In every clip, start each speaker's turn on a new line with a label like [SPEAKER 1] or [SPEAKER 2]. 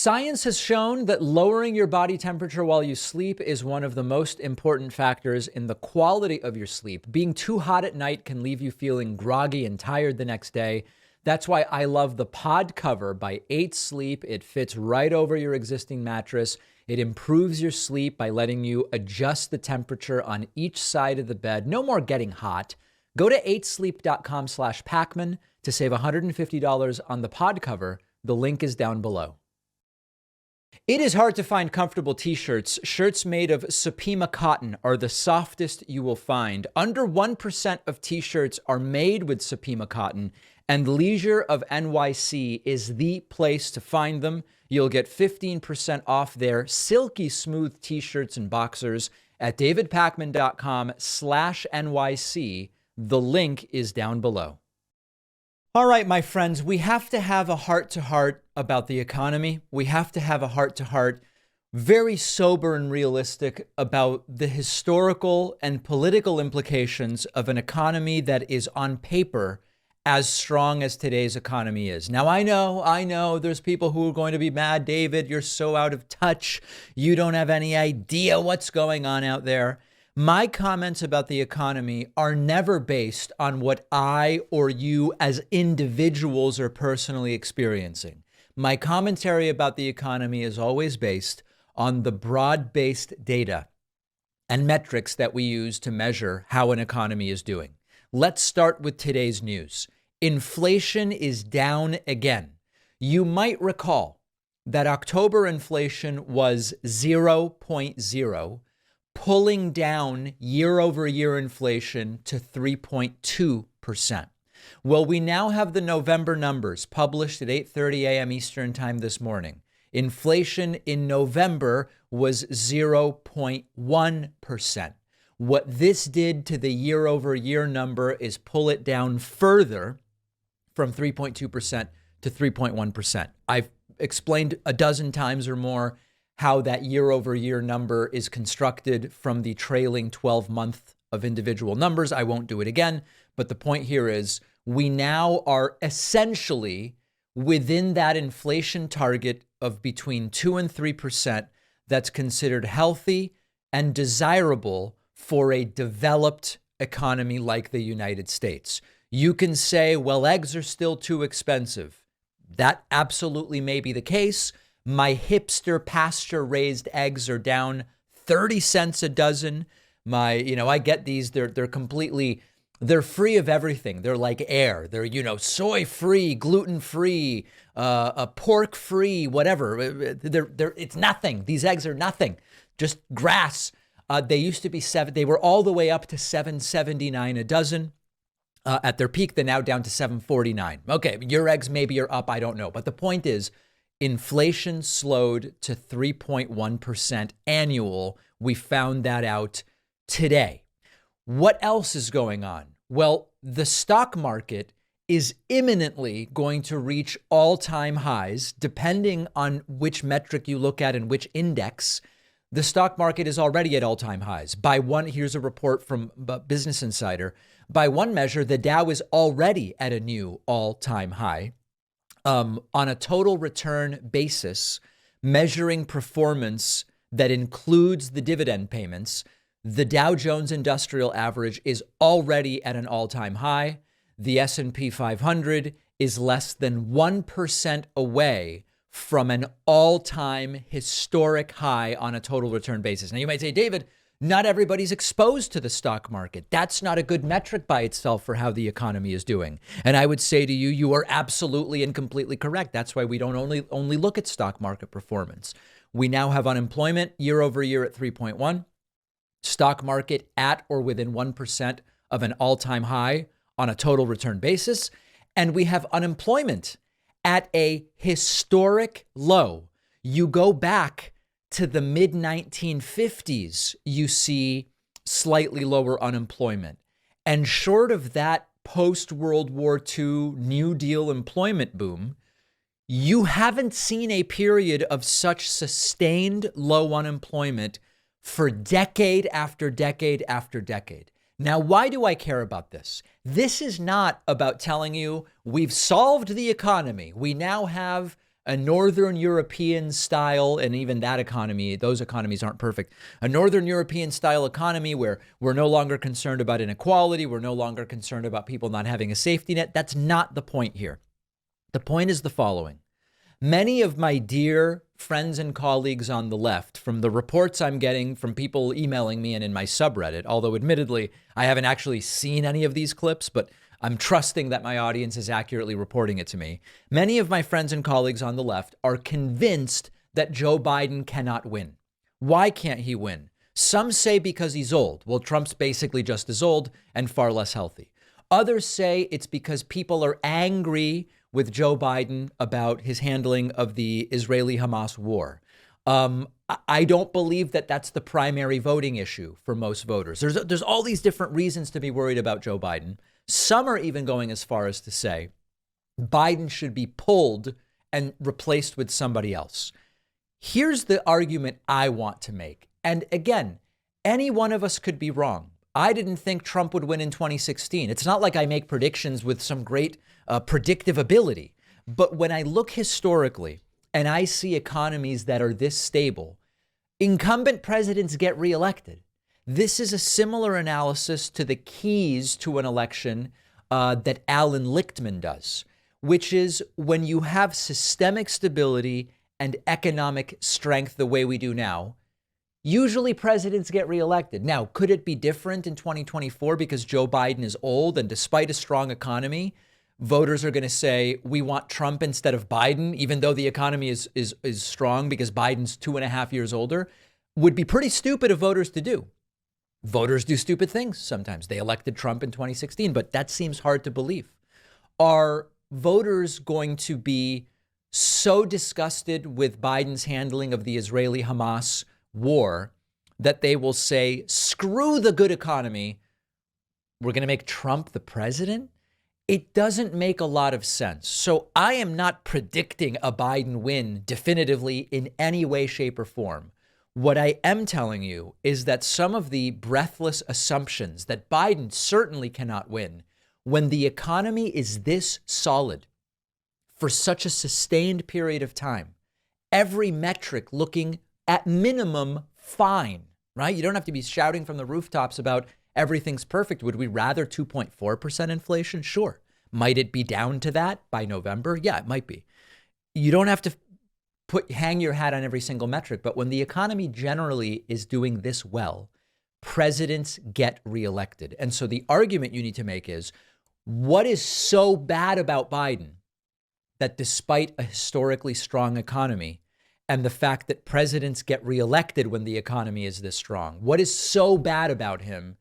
[SPEAKER 1] Science has shown that lowering your body temperature while you sleep is one of the most important factors in the quality of your sleep. Being too hot at night can leave you feeling groggy and tired the next day. That's why I love the pod cover by 8 Sleep. It fits right over your existing mattress. It improves your sleep by letting you adjust the temperature on each side of the bed. No more getting hot. Go to 8sleep.com/Pacman to save $150 on the pod cover. The link is down below. It is hard to find comfortable t-shirts. Shirts made of Supima cotton are the softest you will find. Under 1% of t-shirts are made with Supima cotton, and Leisure of NYC is the place to find them. You'll get 15% off their silky smooth t-shirts and boxers at davidpacman.com/NYC. The link is down below. All right, my friends, we have to have a heart-to-heart about the economy. We have to have a heart-to-heart, very sober and realistic about the historical and political implications of an economy that is on paper as strong as today's economy is. Now, I know there's people who are going to be mad. David, you're so out of touch. You don't have any idea what's going on out there. My comments about the economy are never based on what I or you as individuals are personally experiencing. My commentary about the economy is always based on the broad-based data and metrics that we use to measure how an economy is doing. Let's start with today's news. Inflation is down again. You might recall that October inflation was 0.0, pulling down year-over-year inflation to 3.2%. Well, we now have the November numbers published at 8:30 a.m. Eastern Time this morning. Inflation in November was 0.1%. What this did to the year-over-year number is pull it down further from 3.2% to 3.1%. I've explained a dozen times or more how that year-over-year number is constructed from the trailing 12-month of individual numbers. I won't do it again, but the point here is we now are essentially within that inflation target of between 2 and 3% that's considered healthy and desirable for a developed economy like the United States. You can say, well, eggs are still too expensive. That absolutely may be the case. My hipster pasture-raised eggs are down 30 cents a dozen. I get these. They're free of everything. They're like air. They're, soy-free, gluten-free, pork-free, whatever. It's nothing. These eggs are nothing. Just grass. They used to be they were all the way up to $7.79 a dozen. At their peak, they're now down to $7.49. Okay, your eggs maybe are up. I don't know. But the point is, inflation slowed to 3.1% annual. We found that out today. What else is going on? Well, the stock market is imminently going to reach all-time highs, depending on which metric you look at and which index. The stock market is already at all-time highs. Here's a report from Business Insider. By one measure, the Dow is already at a new all-time high. On a total return basis, measuring performance that includes the dividend payments, the Dow Jones Industrial Average is already at an all-time high. The S&P 500 is less than 1% away from an all-time historic high on a total return basis. Now, you might say, David, not everybody's exposed to the stock market. That's not a good metric by itself for how the economy is doing. And I would say to you, you are absolutely and completely correct. That's why we don't only look at stock market performance. We now have unemployment year over year at 3.1, stock market at or within 1% of an all-time high on a total return basis. And we have unemployment at a historic low. You go back to the mid-1950s, you see slightly lower unemployment. And short of that post-World War II New Deal employment boom, you haven't seen a period of such sustained low unemployment for decade after decade after decade. Now, why do I care about this? This is not about telling you we've solved the economy. We now have a Northern European style, and even that economy, those economies aren't perfect, a Northern European style economy where we're no longer concerned about inequality, we're no longer concerned about people not having a safety net. That's not the point here. The point is the following. Many of my dear friends and colleagues on the left, from the reports I'm getting from people emailing me and in my subreddit, although admittedly, I haven't actually seen any of these clips, but I'm trusting that my audience is accurately reporting it to me. Many of my friends and colleagues on the left are convinced that Joe Biden cannot win. Why can't he win? Some say because he's old. Well, Trump's basically just as old and far less healthy. Others say it's because people are angry with Joe Biden about his handling of the Israeli-Hamas war. I don't believe that that's the primary voting issue for most voters. There's all these different reasons to be worried about Joe Biden. Some are even going as far as to say Biden should be pulled and replaced with somebody else. Here's the argument I want to make. And again, any one of us could be wrong. I didn't think Trump would win in 2016. It's not like I make predictions with some great predictive ability. But when I look historically and I see economies that are this stable, incumbent presidents get reelected. This is a similar analysis to the keys to an election that Alan Lichtman does, which is when you have systemic stability and economic strength the way we do now, usually presidents get reelected. Now, could it be different in 2024 because Joe Biden is old and despite a strong economy, voters are going to say, we want Trump instead of Biden, even though the economy is strong because Biden's 2.5 years older? Would be pretty stupid of voters to do. Voters do stupid things sometimes. They elected Trump in 2016, but that seems hard to believe. Are voters going to be so disgusted with Biden's handling of the Israeli-Hamas war that they will say, screw the good economy, we're going to make Trump the president? It doesn't make a lot of sense. So I am not predicting a Biden win definitively in any way, shape, or form. What I am telling you is that some of the breathless assumptions that Biden certainly cannot win when the economy is this solid for such a sustained period of time, every metric looking at minimum fine, right? You don't have to be shouting from the rooftops about everything's perfect. Would we rather 2.4% inflation? Sure. Might it be down to that by November? Yeah, it might be. You don't have to hang your hat on every single metric, but when the economy generally is doing this well, presidents get reelected. And so the argument you need to make is, what is so bad about Biden that despite a historically strong economy and the fact that presidents get reelected when the economy is this strong, what is so bad about him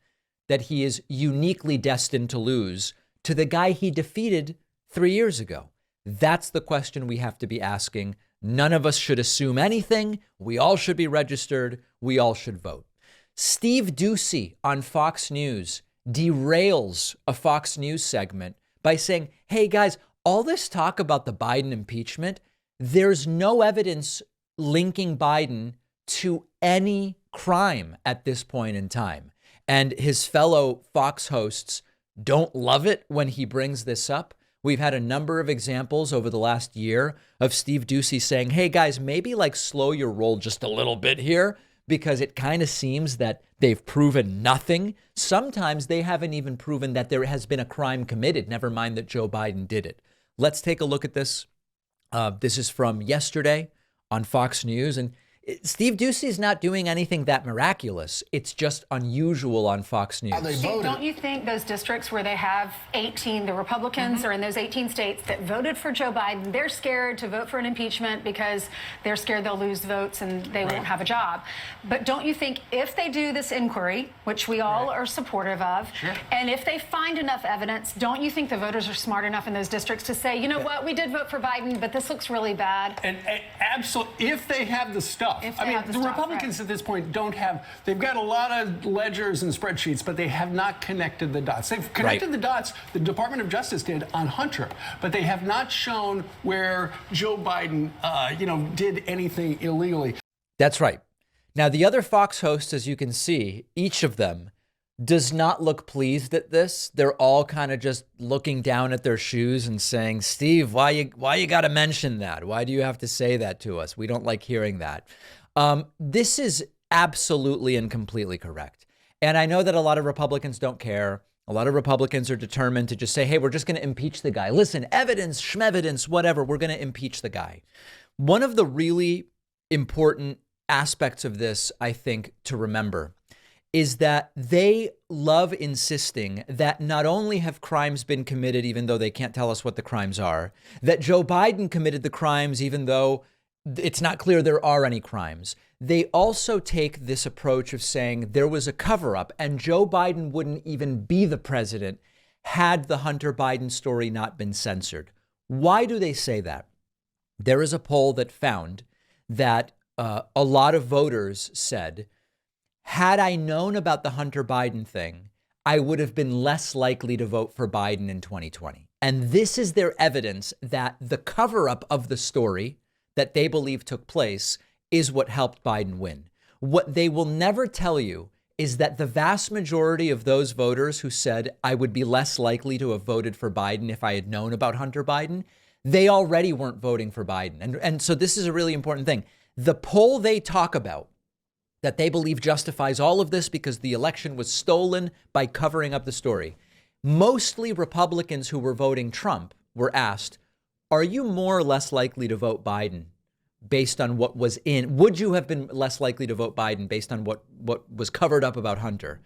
[SPEAKER 1] that he is uniquely destined to lose to the guy he defeated 3 years ago? That's the question we have to be asking. None of us should assume anything. We all should be registered. We all should vote. Steve Doocy on Fox News derails a Fox News segment by saying, hey, guys, all this talk about the Biden impeachment, there's no evidence linking Biden to any crime at this point in time. And his fellow Fox hosts don't love it when he brings this up. We've had a number of examples over the last year of Steve Doocy saying, hey, guys, maybe slow your roll just a little bit here, because it kind of seems that they've proven nothing. Sometimes they haven't even proven that there has been a crime committed, never mind that Joe Biden did it. Let's take a look at this. This is from yesterday on Fox News. And Steve Doocy is not doing anything that miraculous. It's just unusual on Fox News.
[SPEAKER 2] Steve, don't you think those districts where they have 18, the Republicans are in those 18 states that voted for Joe Biden, they're scared to vote for an impeachment because they're scared they'll lose votes and they won't have a job. But don't you think if they do this inquiry, which we all are supportive of, and if they find enough evidence, don't you think the voters are smart enough in those districts to say, you know what, we did vote for Biden, but this looks really bad?
[SPEAKER 3] And absolutely, if they have the stuff. The Republicans at this point don't have, they've got a lot of ledgers and spreadsheets, but they have not connected the dots. They've connected the dots, the Department of Justice did on Hunter, but they have not shown where Joe Biden, did anything illegally.
[SPEAKER 1] That's right. Now, the other Fox hosts, as you can see, each of them does not look pleased at this. They're all kind of just looking down at their shoes and saying, Steve, why you got to mention that? Why do you have to say that to us? We don't like hearing that. This is absolutely and completely correct. And I know that a lot of Republicans don't care. A lot of Republicans are determined to just say, hey, we're just going to impeach the guy. Listen, evidence, schmevidence, whatever, we're going to impeach the guy. One of the really important aspects of this, I think, to remember is that they love insisting that not only have crimes been committed, even though they can't tell us what the crimes are, that Joe Biden committed the crimes, even though it's not clear there are any crimes. They also take this approach of saying there was a cover up and Joe Biden wouldn't even be the president had the Hunter Biden story not been censored. Why do they say that? There is a poll that found that a lot of voters said, had I known about the Hunter Biden thing, I would have been less likely to vote for Biden in 2020. And this is their evidence that the cover up of the story that they believe took place is what helped Biden win. What they will never tell you is that the vast majority of those voters who said I would be less likely to have voted for Biden if I had known about Hunter Biden, they already weren't voting for Biden. And so this is a really important thing. The poll they talk about that they believe justifies all of this because the election was stolen by covering up the story. Mostly Republicans who were voting Trump were asked, are you more or less likely to vote Biden based on what was in? Would you have been less likely to vote Biden based on what was covered up about Hunter?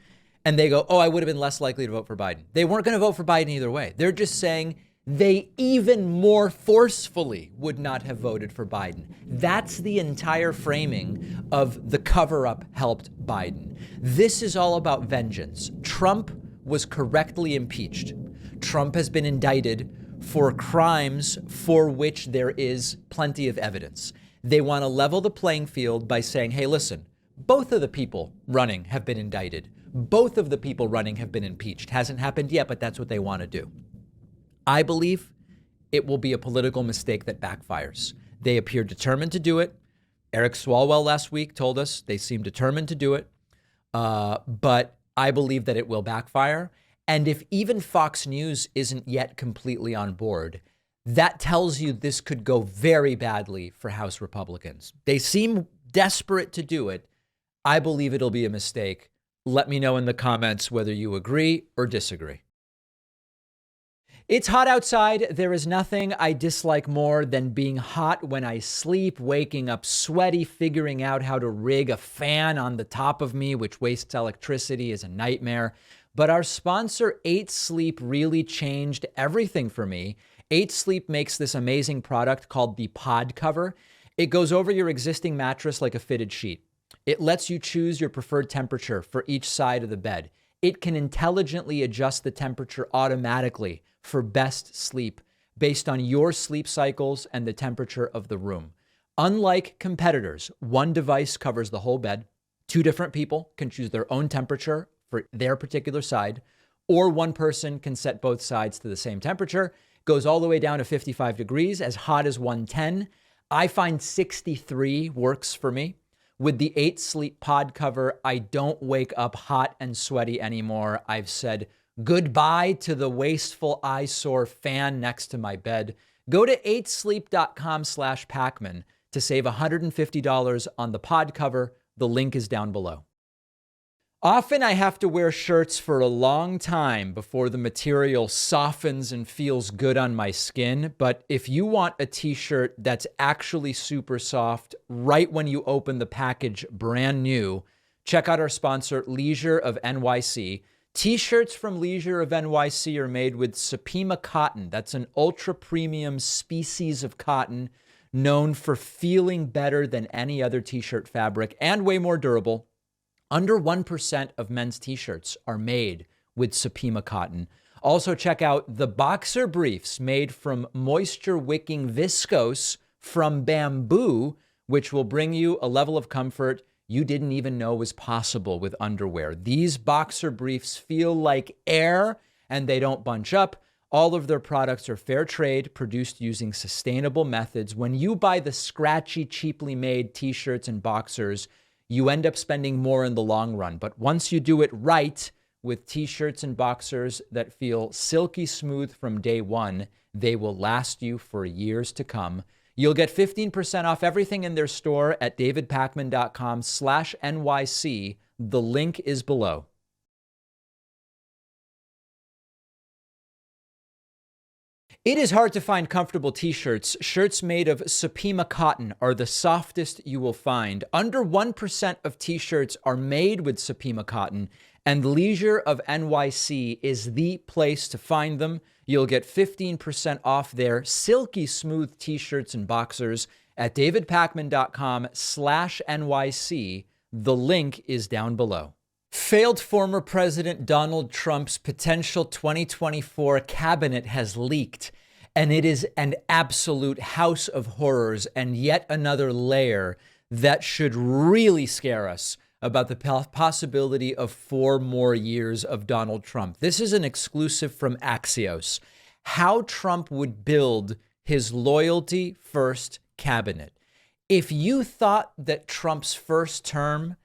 [SPEAKER 1] And they go, oh, I would have been less likely to vote for Biden. They weren't going to vote for Biden either way. They're just saying they even more forcefully would not have voted for Biden. That's the entire framing of the cover-up helped Biden. This is all about vengeance. Trump was correctly impeached. Trump has been indicted for crimes for which there is plenty of evidence. They want to level the playing field by saying, hey, listen, both of the people running have been indicted. Both of the people running have been impeached. Hasn't happened yet, but that's what they want to do. I believe it will be a political mistake that backfires. They appear determined to do it. Eric Swalwell last week told us they seem determined to do it. But I believe that it will backfire. And if even Fox News isn't yet completely on board, that tells you this could go very badly for House Republicans. They seem desperate to do it. I believe it'll be a mistake. Let me know in the comments whether you agree or disagree. It's hot outside. There is nothing I dislike more than being hot when I sleep, waking up sweaty, figuring out how to rig a fan on the top of me, which wastes electricity, is a nightmare. But our sponsor, 8 Sleep, really changed everything for me. 8 Sleep makes this amazing product called the Pod Cover. It goes over your existing mattress like a fitted sheet. It lets you choose your preferred temperature for each side of the bed. It can intelligently adjust the temperature automatically for best sleep based on your sleep cycles and the temperature of the room. Unlike competitors, one device covers the whole bed. 2 different people can choose their own temperature for their particular side, or one person can set both sides to the same temperature. Goes all the way down to 55 degrees, as hot as 110. I find 63 works for me. With the 8 Sleep Pod Cover, I don't wake up hot and sweaty anymore. I've said goodbye to the wasteful eyesore fan next to my bed. Go to 8sleep.com/Pacman to save $150 on the pod cover. The link is down below. Often I have to wear shirts for a long time before the material softens and feels good on my skin. But if you want a t-shirt that's actually super soft right when you open the package brand new, check out our sponsor, Leisure of NYC. T-shirts from Leisure of NYC are made with Supima cotton. That's an ultra premium species of cotton known for feeling better than any other t-shirt fabric and way more durable. Under 1% of men's t-shirts are made with Supima cotton. Also check out the boxer briefs made from moisture-wicking viscose from bamboo, which will bring you a level of comfort you didn't even know was possible with underwear. These boxer briefs feel like air and they don't bunch up. All of their products are fair trade, produced using sustainable methods. When you buy the scratchy, cheaply made t-shirts and boxers, you end up spending more in the long run. But once you do it right, with t-shirts and boxers that feel silky smooth from day one. They will last you for years to come. You'll get 15% off everything in their store at davidpakman.com/NYC. The link is below. It is hard to find comfortable t-shirts. Shirts made of Supima cotton are the softest you will find. Under 1% of t-shirts are made with Supima cotton, and Leisure of NYC is the place to find them. You'll get 15% off their silky smooth t-shirts and boxers at davidpakman.com/NYC. The link is down below. Failed former President Donald Trump's potential 2024 cabinet has leaked, and it is an absolute house of horrors and yet another layer that should really scare us about the possibility of 4 more years of Donald Trump. This is an exclusive from Axios. How Trump would build his loyalty first cabinet. If you thought that Trump's first term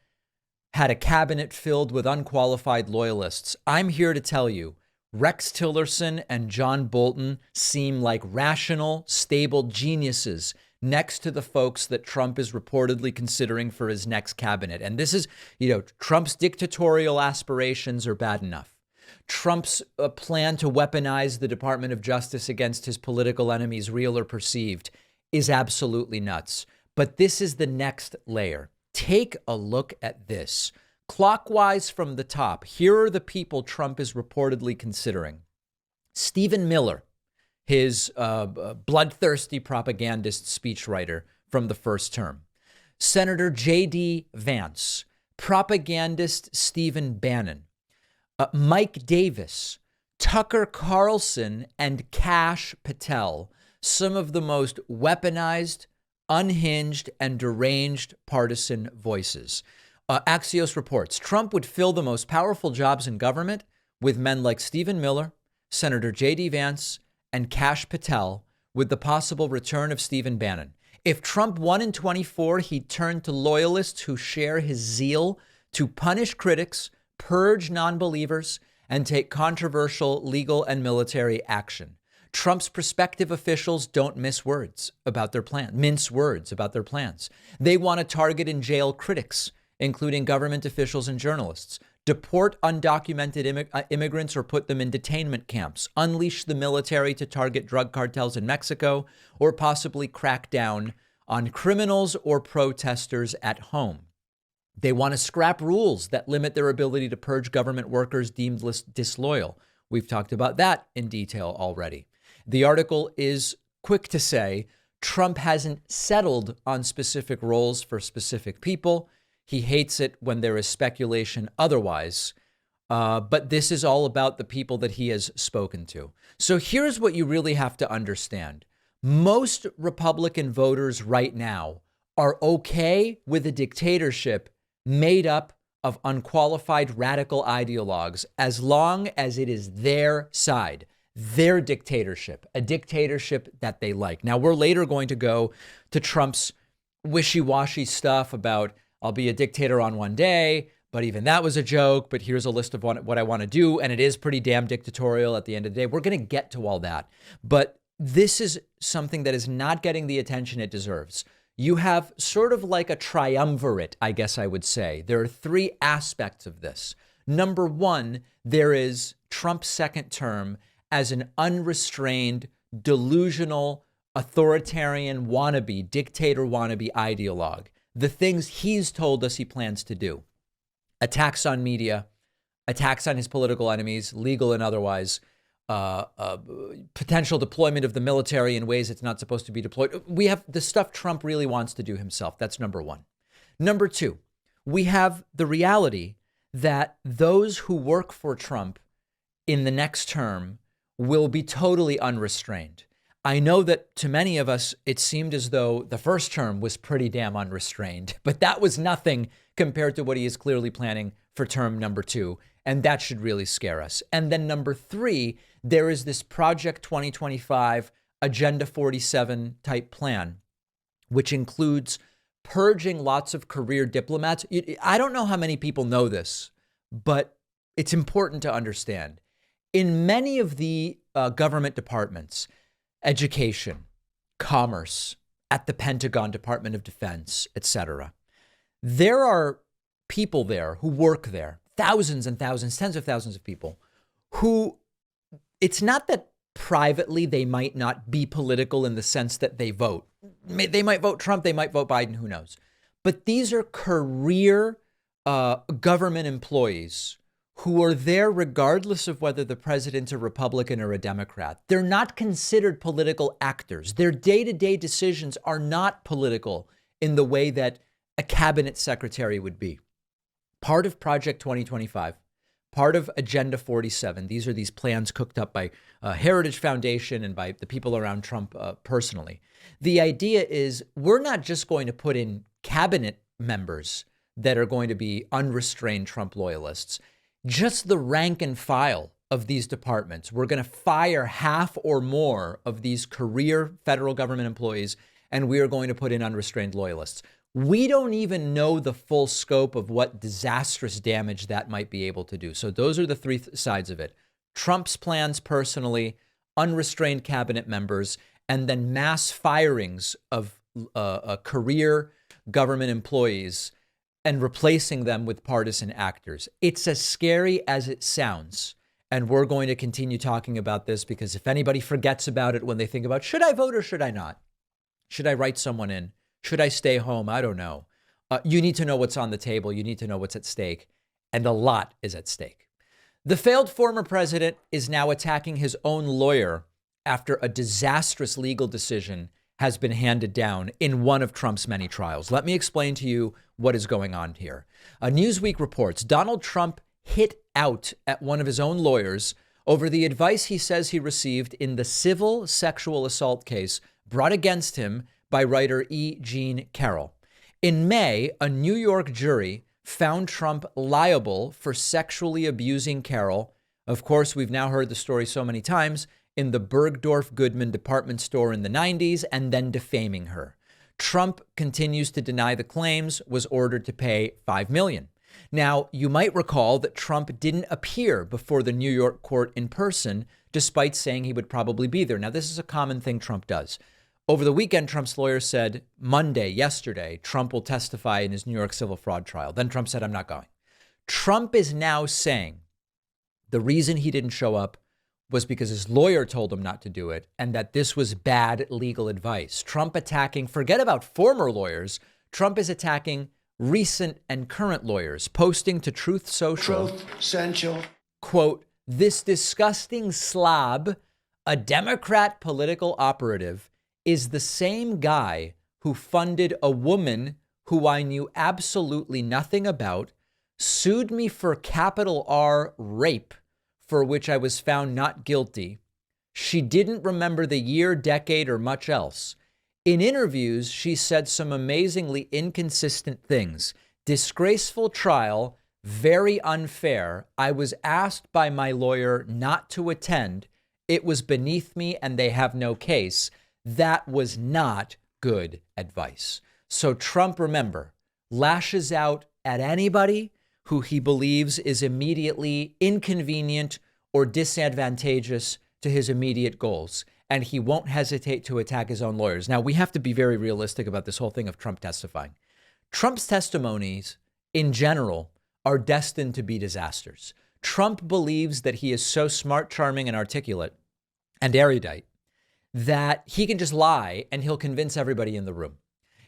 [SPEAKER 1] had a cabinet filled with unqualified loyalists, I'm here to tell you, Rex Tillerson and John Bolton seem like rational, stable geniuses next to the folks that Trump is reportedly considering for his next cabinet. And this is, Trump's dictatorial aspirations are bad enough. Trump's plan to weaponize the Department of Justice against his political enemies, real or perceived, is absolutely nuts. But this is the next layer. Take a look at this. Clockwise from the top, here are the people Trump is reportedly considering. Stephen Miller, his bloodthirsty propagandist speechwriter from the first term. Senator J.D. Vance, propagandist Stephen Bannon, Mike Davis, Tucker Carlson, and Kash Patel, some of the most weaponized, unhinged, and deranged partisan voices. Axios reports Trump would fill the most powerful jobs in government with men like Stephen Miller, Senator J.D. Vance, and Kash Patel, with the possible return of Stephen Bannon. If Trump won in 24, he'd turn to loyalists who share his zeal to punish critics, purge non-believers, and take controversial legal and military action. Trump's prospective officials don't mince words about their plans. They want to target and jail critics, including government officials and journalists, deport undocumented immigrants or put them in detainment camps, unleash the military to target drug cartels in Mexico, or possibly crack down on criminals or protesters at home. They want to scrap rules that limit their ability to purge government workers deemed disloyal. We've talked about that in detail already. The article is quick to say Trump hasn't settled on specific roles for specific people. He hates it when there is speculation otherwise. But this is all about the people that he has spoken to. So here's what you really have to understand. Most Republican voters right now are okay with a dictatorship made up of unqualified radical ideologues as long as it is their side. Their dictatorship, a dictatorship that they like. Now, we're later going to go to Trump's wishy-washy stuff about I'll be a dictator on one day, but even that was a joke, but here's a list of what I want to do, and it is pretty damn dictatorial at the end of the day. We're going to get to all that, but this is something that is not getting the attention it deserves. You have sort of like a triumvirate, I guess I would say. There are 3 aspects of this. Number 1, there is Trump's second term as an unrestrained, delusional, authoritarian wannabe, dictator wannabe ideologue. The things he's told us he plans to do. Attacks on media, attacks on his political enemies, legal and otherwise, potential deployment of the military in ways it's not supposed to be deployed. We have the stuff Trump really wants to do himself. That's number 1. Number 2, we have the reality that those who work for Trump in the next term will be totally unrestrained. I know that to many of us, it seemed as though the first term was pretty damn unrestrained, but that was nothing compared to what he is clearly planning for term number 2. And that should really scare us. And then number 3, there is this Project 2025 Agenda 47 type plan, which includes purging lots of career diplomats. I don't know how many people know this, but it's important to understand. In many of the government departments, education, commerce, at the Pentagon, Department of Defense, etc., there are people there who work there, thousands and thousands, tens of thousands of people who, it's not that privately they might not be political in the sense that they vote. They might vote Trump, they might vote Biden, who knows? But these are career government employees who are there regardless of whether the president's a Republican or a Democrat. They're not considered political actors. Their day-to-day decisions are not political in the way that a cabinet secretary would be. Part of Project 2025, part of Agenda 47, these are these plans cooked up by Heritage Foundation and by the people around Trump personally. The idea is we're not just going to put in cabinet members that are going to be unrestrained Trump loyalists. Just the rank and file of these departments. We're going to fire half or more of these career federal government employees, and we are going to put in unrestrained loyalists. We don't even know the full scope of what disastrous damage that might be able to do. So those are the three sides of it. Trump's plans personally, unrestrained cabinet members, and then mass firings of career government employees and replacing them with partisan actors. It's as scary as it sounds. And we're going to continue talking about this because if anybody forgets about it when they think about, should I vote or should I not? Should I write someone in? Should I stay home? I don't know. You need to know what's on the table. You need to know what's at stake. And a lot is at stake. The failed former president is now attacking his own lawyer after a disastrous legal decision has been handed down in one of Trump's many trials. Let me explain to you what is going on here. Newsweek reports Donald Trump hit out at one of his own lawyers over the advice he says he received in the civil sexual assault case brought against him by writer E. Jean Carroll. In May, a New York jury found Trump liable for sexually abusing Carroll. Of course, we've now heard the story so many times, in the Bergdorf Goodman department store in the 90s and then defaming her. Trump continues to deny the claims, was ordered to pay $5 million. Now, you might recall that Trump didn't appear before the New York court in person, despite saying he would probably be there. Now, this is a common thing Trump does. Over the weekend, Trump's lawyer said yesterday, Trump will testify in his New York civil fraud trial. Then Trump said, I'm not going. Trump is now saying the reason he didn't show up was because his lawyer told him not to do it and that this was bad legal advice. Trump attacking, forget about former lawyers, Trump is attacking recent and current lawyers, posting to Truth Social, quote, this disgusting slob, a Democrat political operative, is the same guy who funded a woman who I knew absolutely nothing about, sued me for capital R rape, for which I was found not guilty. She didn't remember the year, decade, or much else. In interviews, she said some amazingly inconsistent things. Disgraceful trial, very unfair. I was asked by my lawyer not to attend. It was beneath me and they have no case. That was not good advice. So Trump, remember, lashes out at anybody who he believes is immediately inconvenient or disadvantageous to his immediate goals. And he won't hesitate to attack his own lawyers. Now, we have to be very realistic about this whole thing of Trump testifying. Trump's testimonies in general are destined to be disasters. Trump believes that he is so smart, charming, and articulate and erudite that he can just lie and he'll convince everybody in the room.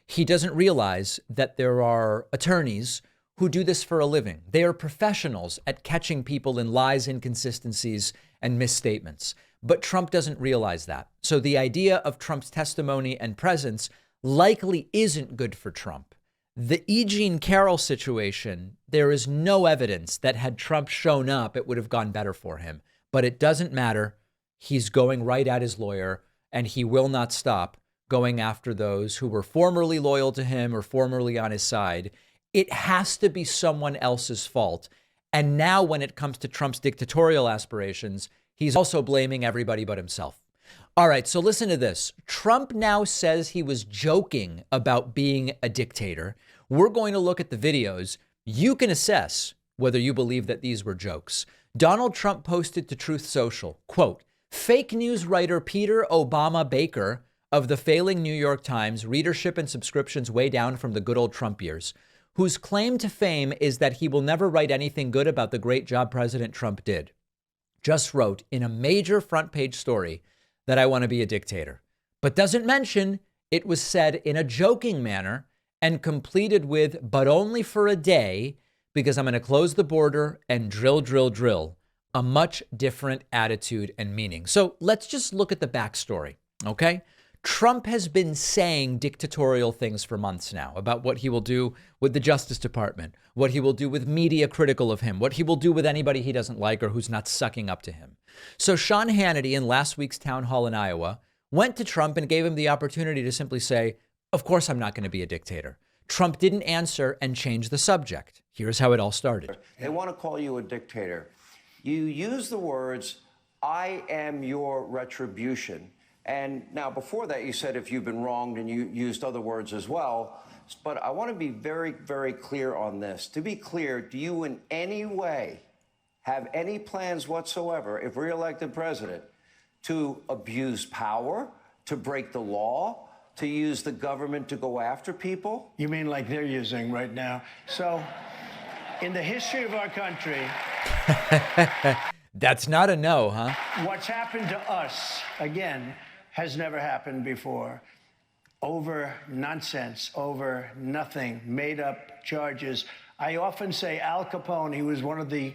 [SPEAKER 1] He doesn't realize that there are attorneys who do this for a living. They are professionals at catching people in lies, inconsistencies, and misstatements. But Trump doesn't realize that. So the idea of Trump's testimony and presence likely isn't good for Trump. The E. Jean Carroll situation, there is no evidence that had Trump shown up, it would have gone better for him. But it doesn't matter. He's going right at his lawyer, and he will not stop going after those who were formerly loyal to him or formerly on his side. It has to be someone else's fault. And now when it comes to Trump's dictatorial aspirations, he's also blaming everybody but himself. All right, so listen to this. Trump now says he was joking about being a dictator. We're going to look at the videos. You can assess whether you believe that these were jokes. Donald Trump posted to Truth Social, quote, fake news writer Peter Obama Baker of the failing New York Times, readership and subscriptions way down from the good old Trump years, whose claim to fame is that he will never write anything good about the great job President Trump did, just wrote in a major front page story that I want to be a dictator, but doesn't mention it was said in a joking manner and completed with, but only for a day, because I'm going to close the border and drill, drill, drill. A much different attitude and meaning. So let's just look at the backstory, okay? Trump has been saying dictatorial things for months now about what he will do with the Justice Department, what he will do with media critical of him, what he will do with anybody he doesn't like or who's not sucking up to him. So Sean Hannity in last week's town hall in Iowa went to Trump and gave him the opportunity to simply say, of course I'm not going to be a dictator. Trump didn't answer and change the subject. Here's how it all started.
[SPEAKER 4] They want to call you a dictator. You use the words, I am your retribution. And now before that, you said if you've been wronged, and you used other words as well. But I want to be very, very clear on this. To be clear, do you in any way have any plans whatsoever, if reelected president, to abuse power, to break the law, to use the government to go after people?
[SPEAKER 5] You mean like they're using right now? So in the history of our country...
[SPEAKER 1] That's not a no, huh?
[SPEAKER 5] What's happened to us, again, has never happened before. Over nonsense, over nothing, made up charges. I often say Al Capone, he was one of the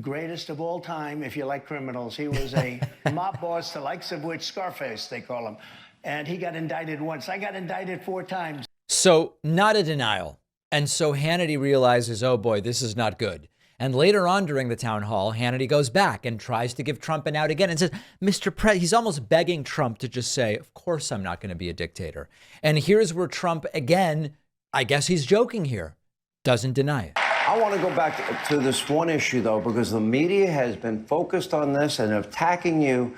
[SPEAKER 5] greatest of all time, if you like criminals. He was a mob boss, the likes of which Scarface, they call him. And he got indicted once. I got indicted 4 times.
[SPEAKER 1] So not a denial. And so Hannity realizes, oh boy, this is not good. And later on during the town hall, Hannity goes back and tries to give Trump an out again and says, Mr. President, he's almost begging Trump to just say, of course I'm not going to be a dictator. And here's where Trump, again, I guess he's joking here, doesn't deny it.
[SPEAKER 4] I want to go back to this one issue, though, because the media has been focused on this and attacking you.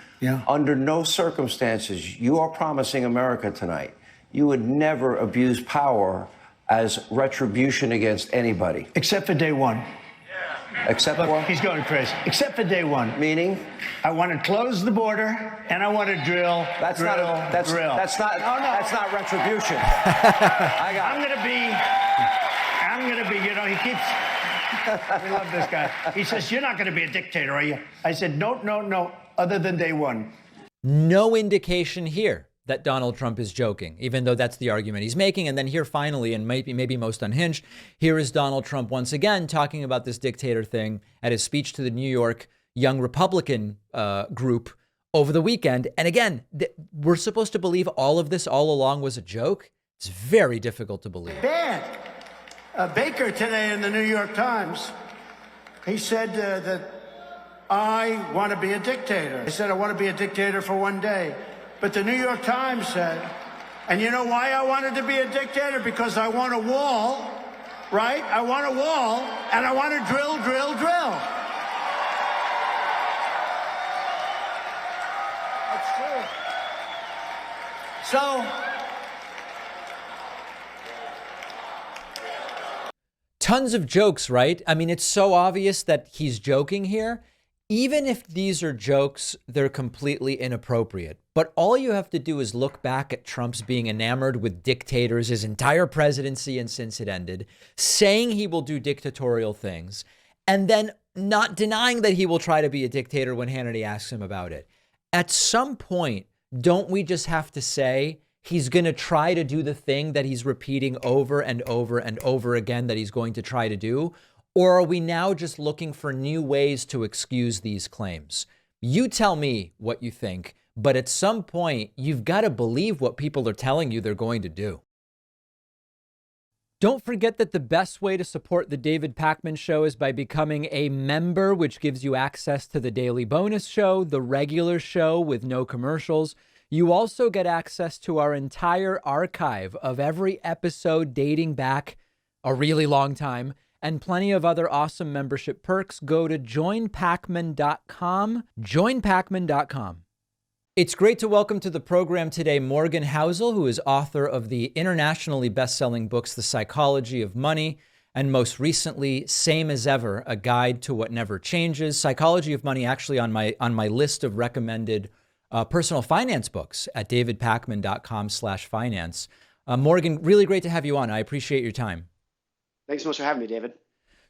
[SPEAKER 4] Under no circumstances. You are promising America tonight you would never abuse power as retribution against anybody.
[SPEAKER 5] Except for day one.
[SPEAKER 4] Except
[SPEAKER 5] Look,
[SPEAKER 4] what?
[SPEAKER 5] he's going crazy. Except for day one.
[SPEAKER 4] Meaning?
[SPEAKER 5] I want to close the border and I want to drill.
[SPEAKER 4] That's
[SPEAKER 5] drill,
[SPEAKER 4] not. That's
[SPEAKER 5] drill.
[SPEAKER 4] That's not.
[SPEAKER 5] Oh, no.
[SPEAKER 4] That's not retribution.
[SPEAKER 5] I'm going to be. You know, he keeps. We love this guy. He says, "You're not going to be a dictator, are you?" I said, "No, no, no. Other than day one."
[SPEAKER 1] No indication here that Donald Trump is joking, even though that's the argument he's making. And then here finally, and maybe most unhinged, here is Donald Trump once again talking about this dictator thing at his speech to the New York Young Republican group over the weekend. And again, we're supposed to believe all of this all along was a joke. It's very difficult to believe.
[SPEAKER 5] Bad. Baker today in the New York Times, he said that I want to be a dictator. He said, I want to be a dictator for one day. But the New York Times said, and you know why I wanted to be a dictator? Because I want a wall, right? I want a wall, and I want to drill, drill, drill. That's true. So,
[SPEAKER 1] tons of jokes, right? I mean, it's so obvious that he's joking here. Even if these are jokes, they're completely inappropriate. But all you have to do is look back at Trump's being enamored with dictators his entire presidency and since it ended, saying he will do dictatorial things, and then not denying that he will try to be a dictator when Hannity asks him about it. At some point, don't we just have to say he's going to try to do the thing that he's repeating over and over and over again that he's going to try to do? Or are we now just looking for new ways to excuse these claims? You tell me what you think, but at some point, you've got to believe what people are telling you they're going to do. Don't forget that the best way to support the David Pakman Show is by becoming a member, which gives you access to the daily bonus show, the regular show with no commercials. You also get access to our entire archive of every episode dating back a really long time, and plenty of other awesome membership perks. Go to joinpakman.com, joinpakman.com. It's great to welcome to the program today Morgan Housel, who is author of the internationally best-selling books, The Psychology of Money and most recently, Same as Ever, A Guide to What Never Changes. Psychology of Money actually on my list of recommended personal finance books at davidpakman.com/finance. Morgan, really great to have you on. I appreciate your time.
[SPEAKER 6] Thanks so much for having me, David.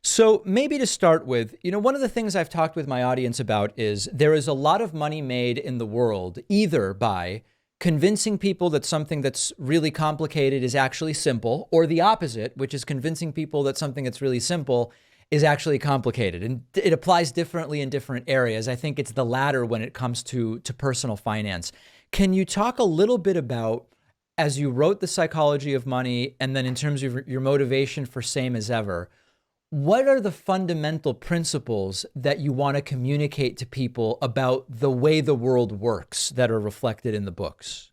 [SPEAKER 1] So maybe to start with, one of the things I've talked with my audience about is there is a lot of money made in the world either by convincing people that something that's really complicated is actually simple, or the opposite, which is convincing people that something that's really simple is actually complicated. And it applies differently in different areas. I think it's the latter when it comes to personal finance. Can you talk a little bit about, as you wrote The Psychology of Money, and then in terms of your motivation for Same as Ever, what are the fundamental principles that you want to communicate to people about the way the world works that are reflected in the books?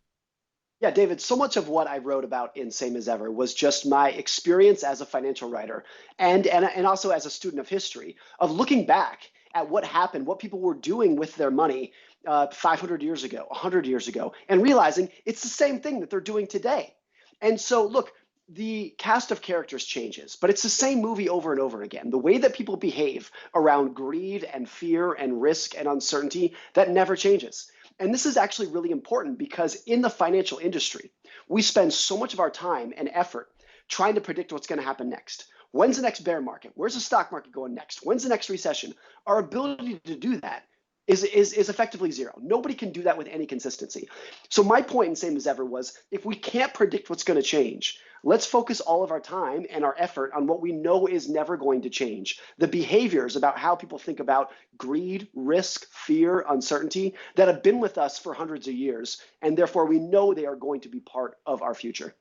[SPEAKER 6] Yeah, David, so much of what I wrote about in Same as Ever was just my experience as a financial writer and also as a student of history, of looking back at what happened, what people were doing with their money 500 years ago, 100 years ago, and realizing it's the same thing that they're doing today. And so, look, the cast of characters changes, but it's the same movie over and over again. The way that people behave around greed and fear and risk and uncertainty, that never changes. And this is actually really important because in the financial industry, we spend so much of our time and effort trying to predict what's going to happen next. When's the next bear market? Where's the stock market going next? When's the next recession? Our ability to do that is effectively zero. Nobody can do that with any consistency. So my point in Same as Ever was, if we can't predict what's going to change, let's focus all of our time and our effort on what we know is never going to change. The behaviors about how people think about greed, risk, fear, uncertainty that have been with us for hundreds of years, and therefore we know they are going to be part of our future.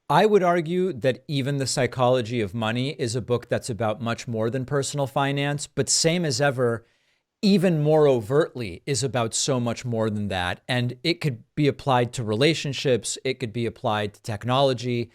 [SPEAKER 1] I would argue that even The Psychology of Money is a book that's about much more than personal finance, but Same as Ever, even more overtly, is about so much more than that. And it could be applied to relationships. It could be applied to technology,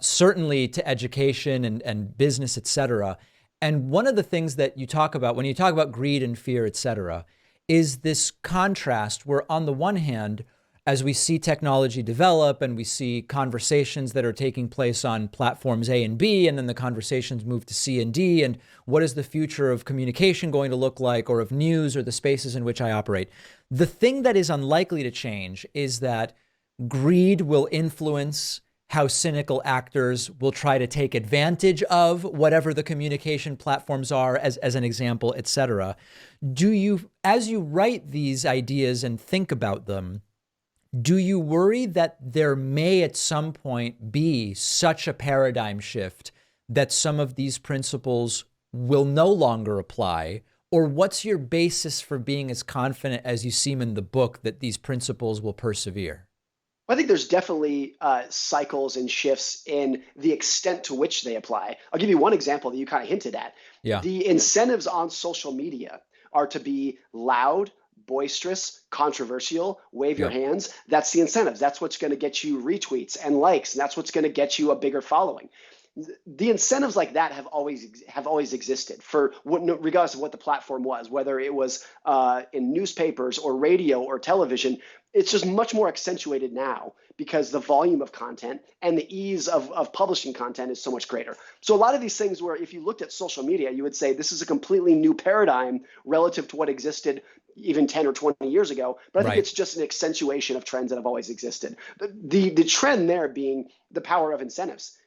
[SPEAKER 1] certainly to education and business, et cetera. And one of the things that you talk about when you talk about greed and fear, et cetera, is this contrast where on the one hand, as we see technology develop and we see conversations that are taking place on platforms A and B, and then the conversations move to C and D, and what is the future of communication going to look like, or of news, or the spaces in which I operate. The thing that is unlikely to change is that greed will influence how cynical actors will try to take advantage of whatever the communication platforms are, as an example, et cetera. Do you, as you write these ideas and think about them, do you worry that there may at some point be such a paradigm shift that some of these principles will no longer apply? Or what's your basis for being as confident as you seem in the book that these principles will persevere?
[SPEAKER 6] I think there's definitely cycles and shifts in the extent to which they apply. I'll give you one example that you kind of hinted at.
[SPEAKER 1] Yeah.
[SPEAKER 6] The incentives on social media are to be loud, boisterous, controversial, wave your hands. That's the incentives. That's what's going to get you retweets and likes. And that's what's going to get you a bigger following. The incentives like that have always existed for regardless of what the platform was, whether it was in newspapers or radio or television. It's just much more accentuated now because the volume of content and the ease of publishing content is so much greater. So a lot of these things where if you looked at social media, you would say this is a completely new paradigm relative to what existed even 10 or 20 years ago. But I think it's just an accentuation of trends that have always existed. The trend there being the power of incentives.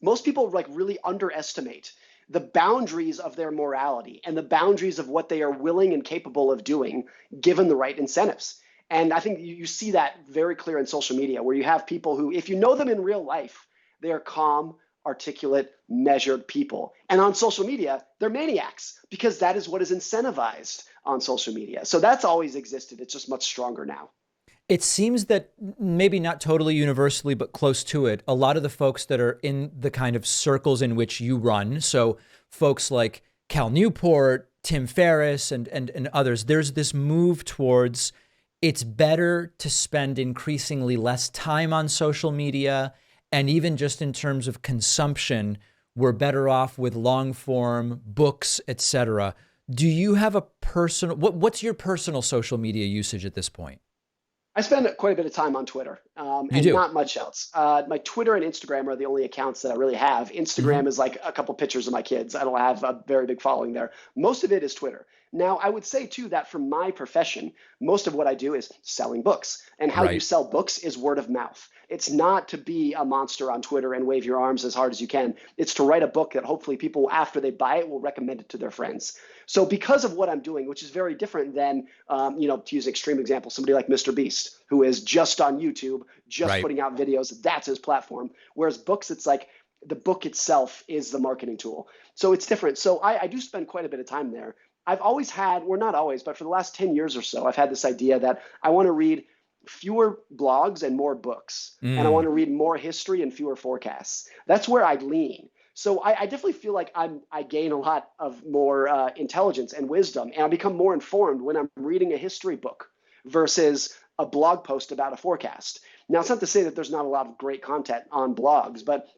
[SPEAKER 6] Most people really underestimate the boundaries of their morality and the boundaries of what they are willing and capable of doing given the right incentives. And I think you see that very clear in social media, where you have people who, if you know them in real life, they are calm, articulate, measured people. And on social media, they're maniacs because that is what is incentivized on social media. So that's always existed. It's just much stronger now.
[SPEAKER 1] It seems that maybe not totally universally, but close to it, a lot of the folks that are in the kind of circles in which you run, so folks like Cal Newport, Tim Ferriss, and others, there's this move towards it's better to spend increasingly less time on social media. And even just in terms of consumption, we're better off with long form books, et cetera. Do you have a personal, what's your personal social media usage at this point?
[SPEAKER 6] I spend quite a bit of time on Twitter, and not much else. My Twitter and Instagram are the only accounts that I really have. Instagram is like a couple pictures of my kids. I don't have a very big following there. Most of it is Twitter. Now, I would say, too, that for my profession, most of what I do is selling books. And how you sell books is word of mouth. It's not to be a monster on Twitter and wave your arms as hard as you can. It's to write a book that hopefully people, after they buy it, will recommend it to their friends. So because of what I'm doing, which is very different than, to use an extreme example, somebody like Mr. Beast, who is just on YouTube, just putting out videos, that's his platform. Whereas books, it's like the book itself is the marketing tool. So it's different. So I do spend quite a bit of time there. I've always had, well, not always, but for the last 10 years or so, I've had this idea that I want to read fewer blogs and more books. And I want to read more history and fewer forecasts. That's where I lean. So I definitely feel like I gain a lot of more intelligence and wisdom, and I become more informed when I'm reading a history book versus a blog post about a forecast. Now, it's not to say that there's not a lot of great content on blogs, but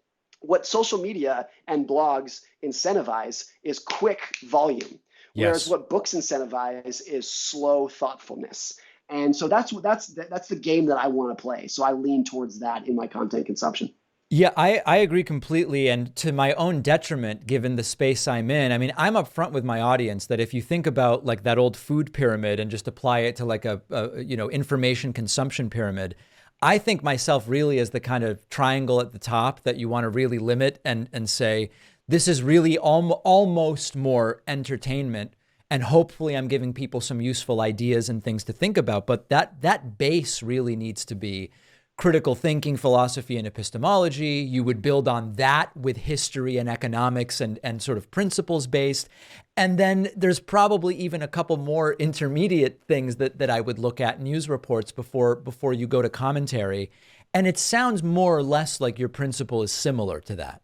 [SPEAKER 6] what social media and blogs incentivize is quick volume. Whereas what books incentivize is slow thoughtfulness. And so that's the game that I want to play. So I lean towards that in my content consumption.
[SPEAKER 1] Yeah, I agree completely. And to my own detriment, given the space I'm in, I mean, I'm upfront with my audience that if you think about like that old food pyramid and just apply it to like a information consumption pyramid, I think myself really as the kind of triangle at the top that you want to really limit and say, this is really almost more entertainment, and hopefully I'm giving people some useful ideas and things to think about. But that base really needs to be critical thinking, philosophy, and epistemology. You would build on that with history and economics and sort of principles based. And then there's probably even a couple more intermediate things that I would look at, news reports before you go to commentary. And it sounds more or less like your principle is similar to that.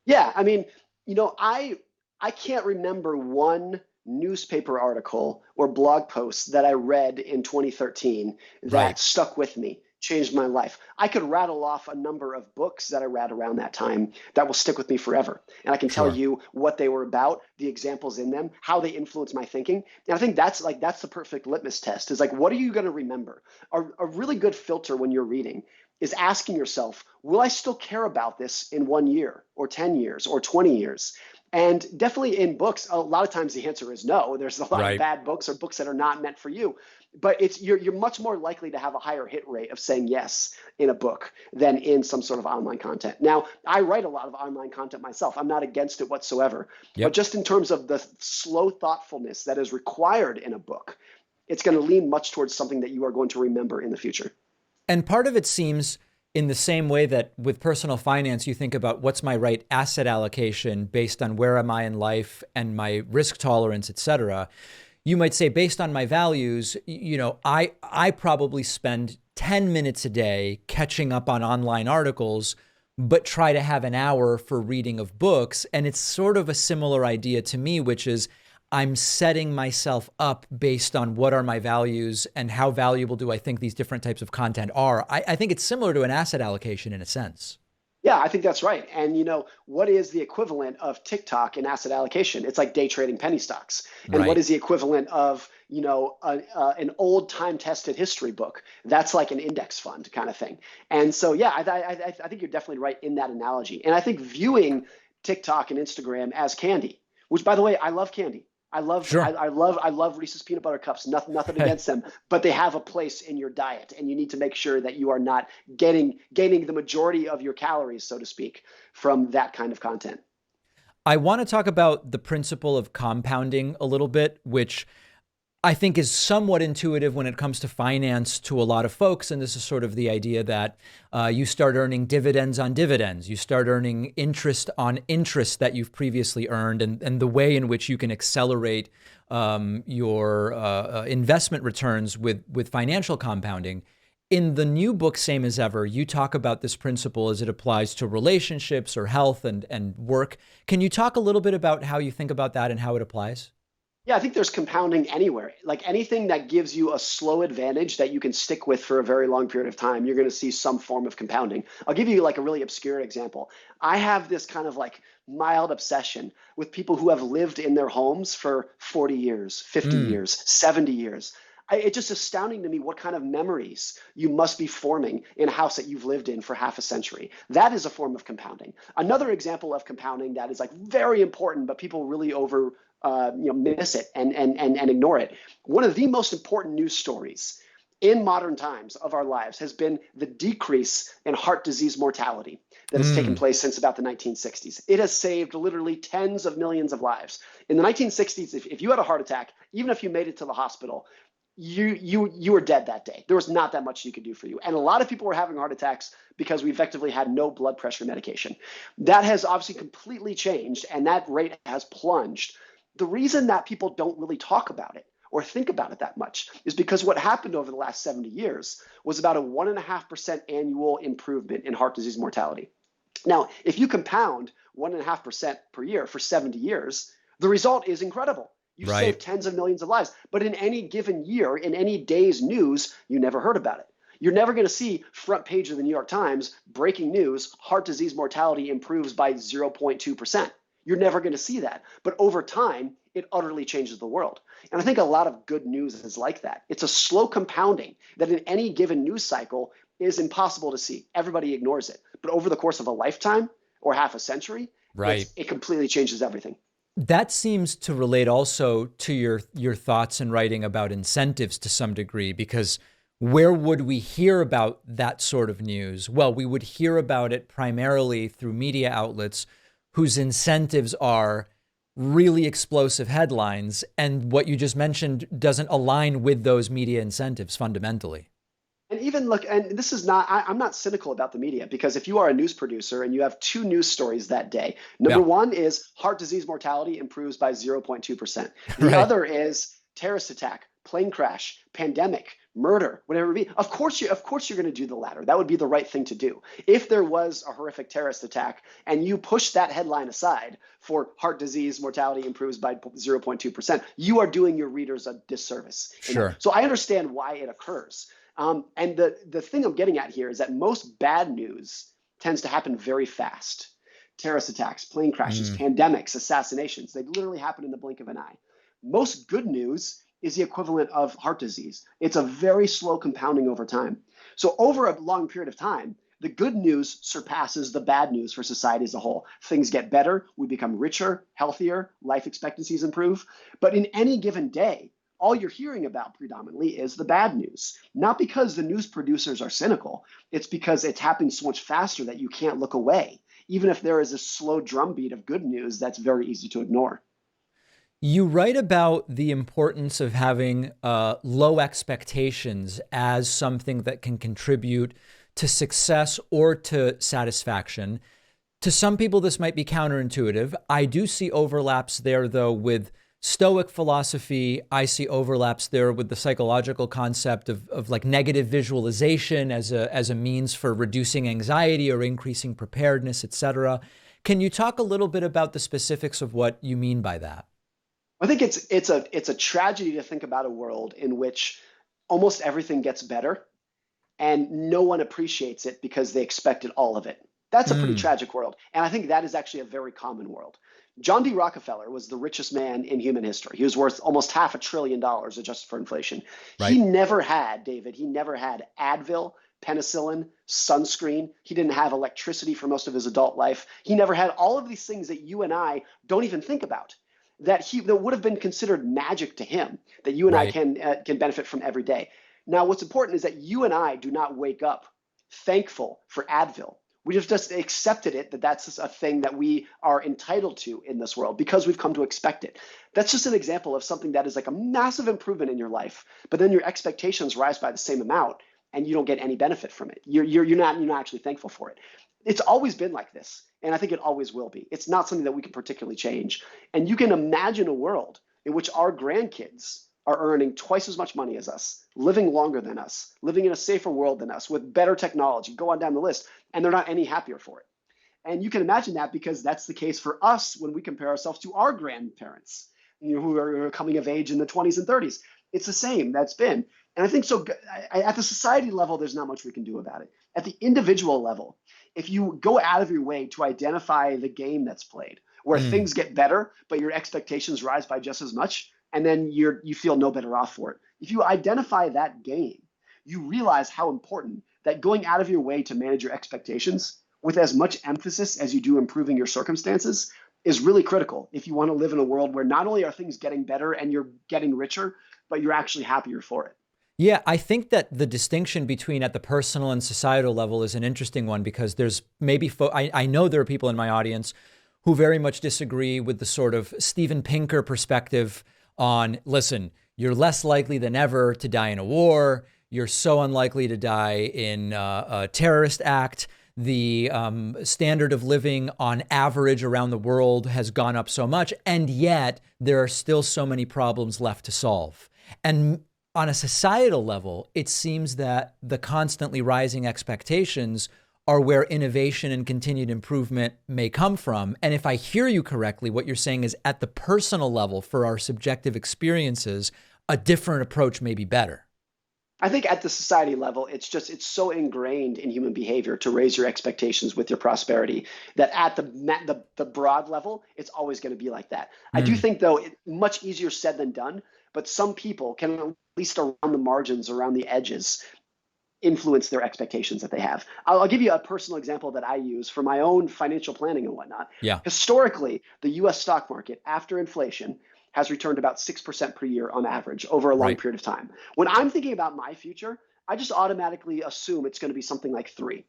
[SPEAKER 6] Yeah, I mean, I can't remember one newspaper article or blog post that I read in 2013 that stuck with me, changed my life. I could rattle off a number of books that I read around that time that will stick with me forever. And I can tell you what they were about, the examples in them, how they influenced my thinking. And I think that's the perfect litmus test, is like, what are you going to remember? A really good filter when you're reading is asking yourself, will I still care about this in 1 year or 10 years or 20 years? And definitely in books, a lot of times the answer is no. There's a lot of bad books or books that are not meant for you. But you're much more likely to have a higher hit rate of saying yes in a book than in some sort of online content. Now, I write a lot of online content myself. I'm not against it whatsoever. But just in terms of the slow thoughtfulness that is required in a book, it's going to lean much towards something that you are going to remember in the future.
[SPEAKER 1] And part of it seems in the same way that with personal finance, you think about what's my right asset allocation based on where am I in life and my risk tolerance, et cetera. You might say, based on my values, I probably spend 10 minutes a day catching up on online articles, but try to have an hour for reading of books. And it's sort of a similar idea to me, which is I'm setting myself up based on what are my values and how valuable do I think these different types of content are. I think it's similar to an asset allocation in a sense.
[SPEAKER 6] Yeah, I think that's right. And what is the equivalent of TikTok in asset allocation? It's like day trading penny stocks. And what is the equivalent of an old time-tested history book? That's like an index fund kind of thing. And so, yeah, I think you're definitely right in that analogy. And I think viewing TikTok and Instagram as candy, which, by the way, I love candy. I love Reese's peanut butter cups. Nothing against them, but they have a place in your diet, and you need to make sure that you are not gaining the majority of your calories, so to speak, from that kind of content.
[SPEAKER 1] I want to talk about the principle of compounding a little bit, which I think is somewhat intuitive when it comes to finance to a lot of folks. And this is sort of the idea that you start earning dividends on dividends. You start earning interest on interest that you've previously earned, and the way in which you can accelerate your investment returns with financial compounding. In the new book, Same as Ever, you talk about this principle as it applies to relationships or health and work. Can you talk a little bit about how you think about that and how it applies?
[SPEAKER 6] Yeah, I think there's compounding anywhere. Like anything that gives you a slow advantage that you can stick with for a very long period of time, you're going to see some form of compounding. I'll give you like a really obscure example. I have this kind of like mild obsession with people who have lived in their homes for 40 years, 50 years, 70 years. It's just astounding to me what kind of memories you must be forming in a house that you've lived in for half a century. That is a form of compounding. Another example of compounding that is like very important, but people really miss it and ignore it. One of the most important news stories in modern times of our lives has been the decrease in heart disease mortality that has taken place since about the 1960s. It has saved literally tens of millions of lives. In the 1960s, if you had a heart attack, even if you made it to the hospital, you were dead that day. There was not that much you could do for you. And a lot of people were having heart attacks because we effectively had no blood pressure medication. That has obviously completely changed, and that rate has plunged. The reason that people don't really talk about it or think about it that much is because what happened over the last 70 years was about a 1.5% annual improvement in heart disease mortality. Now, if you compound 1.5% per year for 70 years, the result is incredible. You save tens of millions of lives. But in any given year, in any day's news, you never heard about it. You're never going to see front page of the New York Times, breaking news, heart disease mortality improves by 0.2%. You're never going to see that. But over time, it utterly changes the world. And I think a lot of good news is like that. It's a slow compounding that in any given news cycle is impossible to see. Everybody ignores it. But over the course of a lifetime or half a century, it completely changes everything.
[SPEAKER 1] That seems to relate also to your thoughts and writing about incentives to some degree, because where would we hear about that sort of news? Well, we would hear about it primarily through media outlets whose incentives are really explosive headlines. And what you just mentioned doesn't align with those media incentives fundamentally.
[SPEAKER 6] And even look, and this is not, I'm not cynical about the media, because if you are a news producer and you have two news stories that day, number one is heart disease mortality improves by 0.2%. The other is terrorist attack, plane crash, pandemic, murder, whatever it be. Of course you're going to do the latter. That would be the right thing to do. If there was a horrific terrorist attack and you push that headline aside for heart disease mortality improves by 0.2%, you are doing your readers a disservice.
[SPEAKER 1] Sure.
[SPEAKER 6] So I understand why it occurs. And the thing I'm getting at here is that most bad news tends to happen very fast. Terrorist attacks, plane crashes, pandemics, assassinations, they literally happen in the blink of an eye. Most good news is the equivalent of heart disease. It's a very slow compounding over time. So over a long period of time, the good news surpasses the bad news for society as a whole. Things get better, we become richer, healthier, life expectancies improve. But in any given day, all you're hearing about predominantly is the bad news. Not because the news producers are cynical, it's because it's happening so much faster that you can't look away, even if there is a slow drumbeat of good news that's very easy to ignore.
[SPEAKER 1] You write about the importance of having low expectations as something that can contribute to success or to satisfaction. To some people, this might be counterintuitive. I do see overlaps there, though, with Stoic philosophy. I see overlaps there with the psychological concept of like negative visualization as a means for reducing anxiety or increasing preparedness, etc. Can you talk a little bit about the specifics of what you mean by that?
[SPEAKER 6] I think it's a tragedy to think about a world in which almost everything gets better and no one appreciates it because they expected all of it. That's a pretty tragic world. And I think that is actually a very common world. John D. Rockefeller was the richest man in human history. He was worth almost $500 billion adjusted for inflation. Right. He never had Advil, penicillin, sunscreen. He didn't have electricity for most of his adult life. He never had all of these things that you and I don't even think about, that would have been considered magic to him, that you and I can benefit from every day. Now, what's important is that you and I do not wake up thankful for Advil. We just accepted it, that's a thing that we are entitled to in this world because we've come to expect it. That's just an example of something that is like a massive improvement in your life, but then your expectations rise by the same amount and you don't get any benefit from it. You're not actually thankful for it. It's always been like this, and I think it always will be. It's not something that we can particularly change. And you can imagine a world in which our grandkids are earning twice as much money as us, living longer than us, living in a safer world than us, with better technology, go on down the list, and they're not any happier for it. And you can imagine that because that's the case for us when we compare ourselves to our grandparents, who are coming of age in the 20s and 30s. It's the same. That's been. And I think so at the society level, there's not much we can do about it. At the individual level, if you go out of your way to identify the game that's played, where things get better, but your expectations rise by just as much, and then you feel no better off for it. If you identify that gain, you realize how important that going out of your way to manage your expectations with as much emphasis as you do improving your circumstances is really critical if you want to live in a world where not only are things getting better and you're getting richer, but you're actually happier for it.
[SPEAKER 1] Yeah, I think that the distinction between at the personal and societal level is an interesting one, because there's maybe, I know there are people in my audience who very much disagree with the sort of Steven Pinker perspective on, listen, you're less likely than ever to die in a war. You're so unlikely to die in a terrorist act. The standard of living on average around the world has gone up so much, and yet there are still so many problems left to solve. And on a societal level, it seems that the constantly rising expectations are where innovation and continued improvement may come from. And if I hear you correctly, what you're saying is at the personal level, for our subjective experiences, a different approach may be better.
[SPEAKER 6] I think at the society level, it's so ingrained in human behavior to raise your expectations with your prosperity that at the broad level, it's always going to be like that. I do think, though, much easier said than done, but some people can, at least around the margins, around the edges, influence their expectations that they have. I'll give you a personal example that I use for my own financial planning and whatnot.
[SPEAKER 1] Yeah.
[SPEAKER 6] Historically, the U.S. stock market, after inflation, has returned about 6% per year on average over a long period of time. When I'm thinking about my future, I just automatically assume it's going to be something like 3.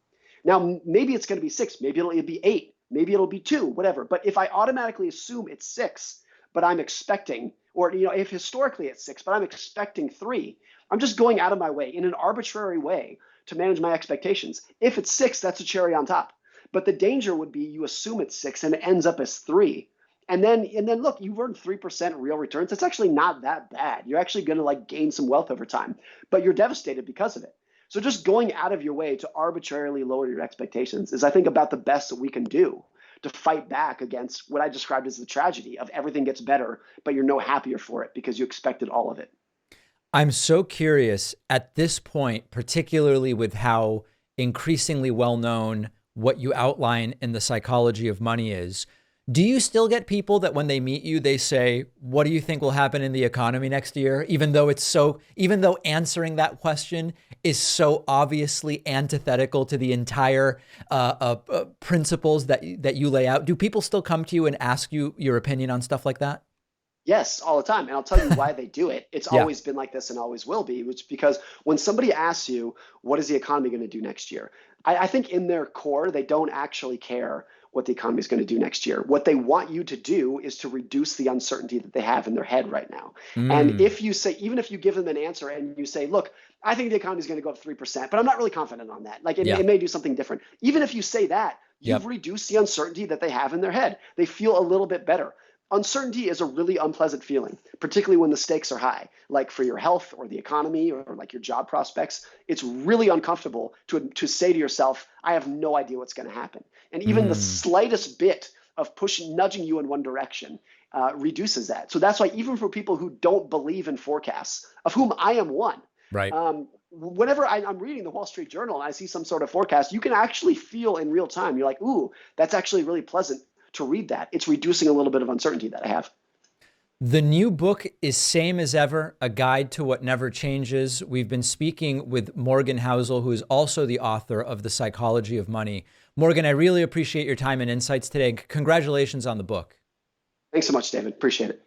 [SPEAKER 6] Now, maybe it's going to be 6, maybe it'll be 8, maybe it'll be 2, whatever. But if I automatically assume it's 6, but I'm expecting, or if historically it's 6, but I'm expecting 3, I'm just going out of my way in an arbitrary way to manage my expectations. If it's 6, that's a cherry on top. But the danger would be you assume it's 6 and it ends up as 3. And then look, you've earned 3% real returns. It's actually not that bad. You're actually going to gain some wealth over time, but you're devastated because of it. So just going out of your way to arbitrarily lower your expectations is, I think, about the best that we can do to fight back against what I described as the tragedy of everything gets better, but you're no happier for it because you expected all of it.
[SPEAKER 1] I'm so curious at this point, particularly with how increasingly well-known what you outline in The Psychology of Money is. Do you still get people that when they meet you, they say, what do you think will happen in the economy next year? Even though answering that question is so obviously antithetical to the entire principles that you lay out. Do people still come to you and ask you your opinion on stuff like that?
[SPEAKER 6] Yes, all the time. And I'll tell you why they do it. It's always been like this and always will be, which because when somebody asks you, what is the economy going to do next year? I think in their core, they don't actually care what the economy is going to do next year. What they want you to do is to reduce the uncertainty that they have in their head right now. And if you say, even if you give them an answer and you say, look, I think the economy is going to go up 3%, but I'm not really confident on that. It may do something different. Even if you say that, you've reduced the uncertainty that they have in their head. They feel a little bit better. Uncertainty is a really unpleasant feeling, particularly when the stakes are high, like for your health or the economy or like your job prospects. It's really uncomfortable to say to yourself, I have no idea what's going to happen. And even the slightest bit of nudging you in one direction reduces that. So that's why even for people who don't believe in forecasts, of whom I am one, whenever I'm reading the Wall Street Journal and I see some sort of forecast, you can actually feel in real time, you're like, ooh, that's actually really pleasant to read that. It's reducing a little bit of uncertainty that I have.
[SPEAKER 1] The new book is Same as Ever, A Guide to What Never Changes. We've been speaking with Morgan Housel, who is also the author of The Psychology of Money. Morgan, I really appreciate your time and insights today. Congratulations on the book.
[SPEAKER 6] Thanks so much, David. Appreciate it.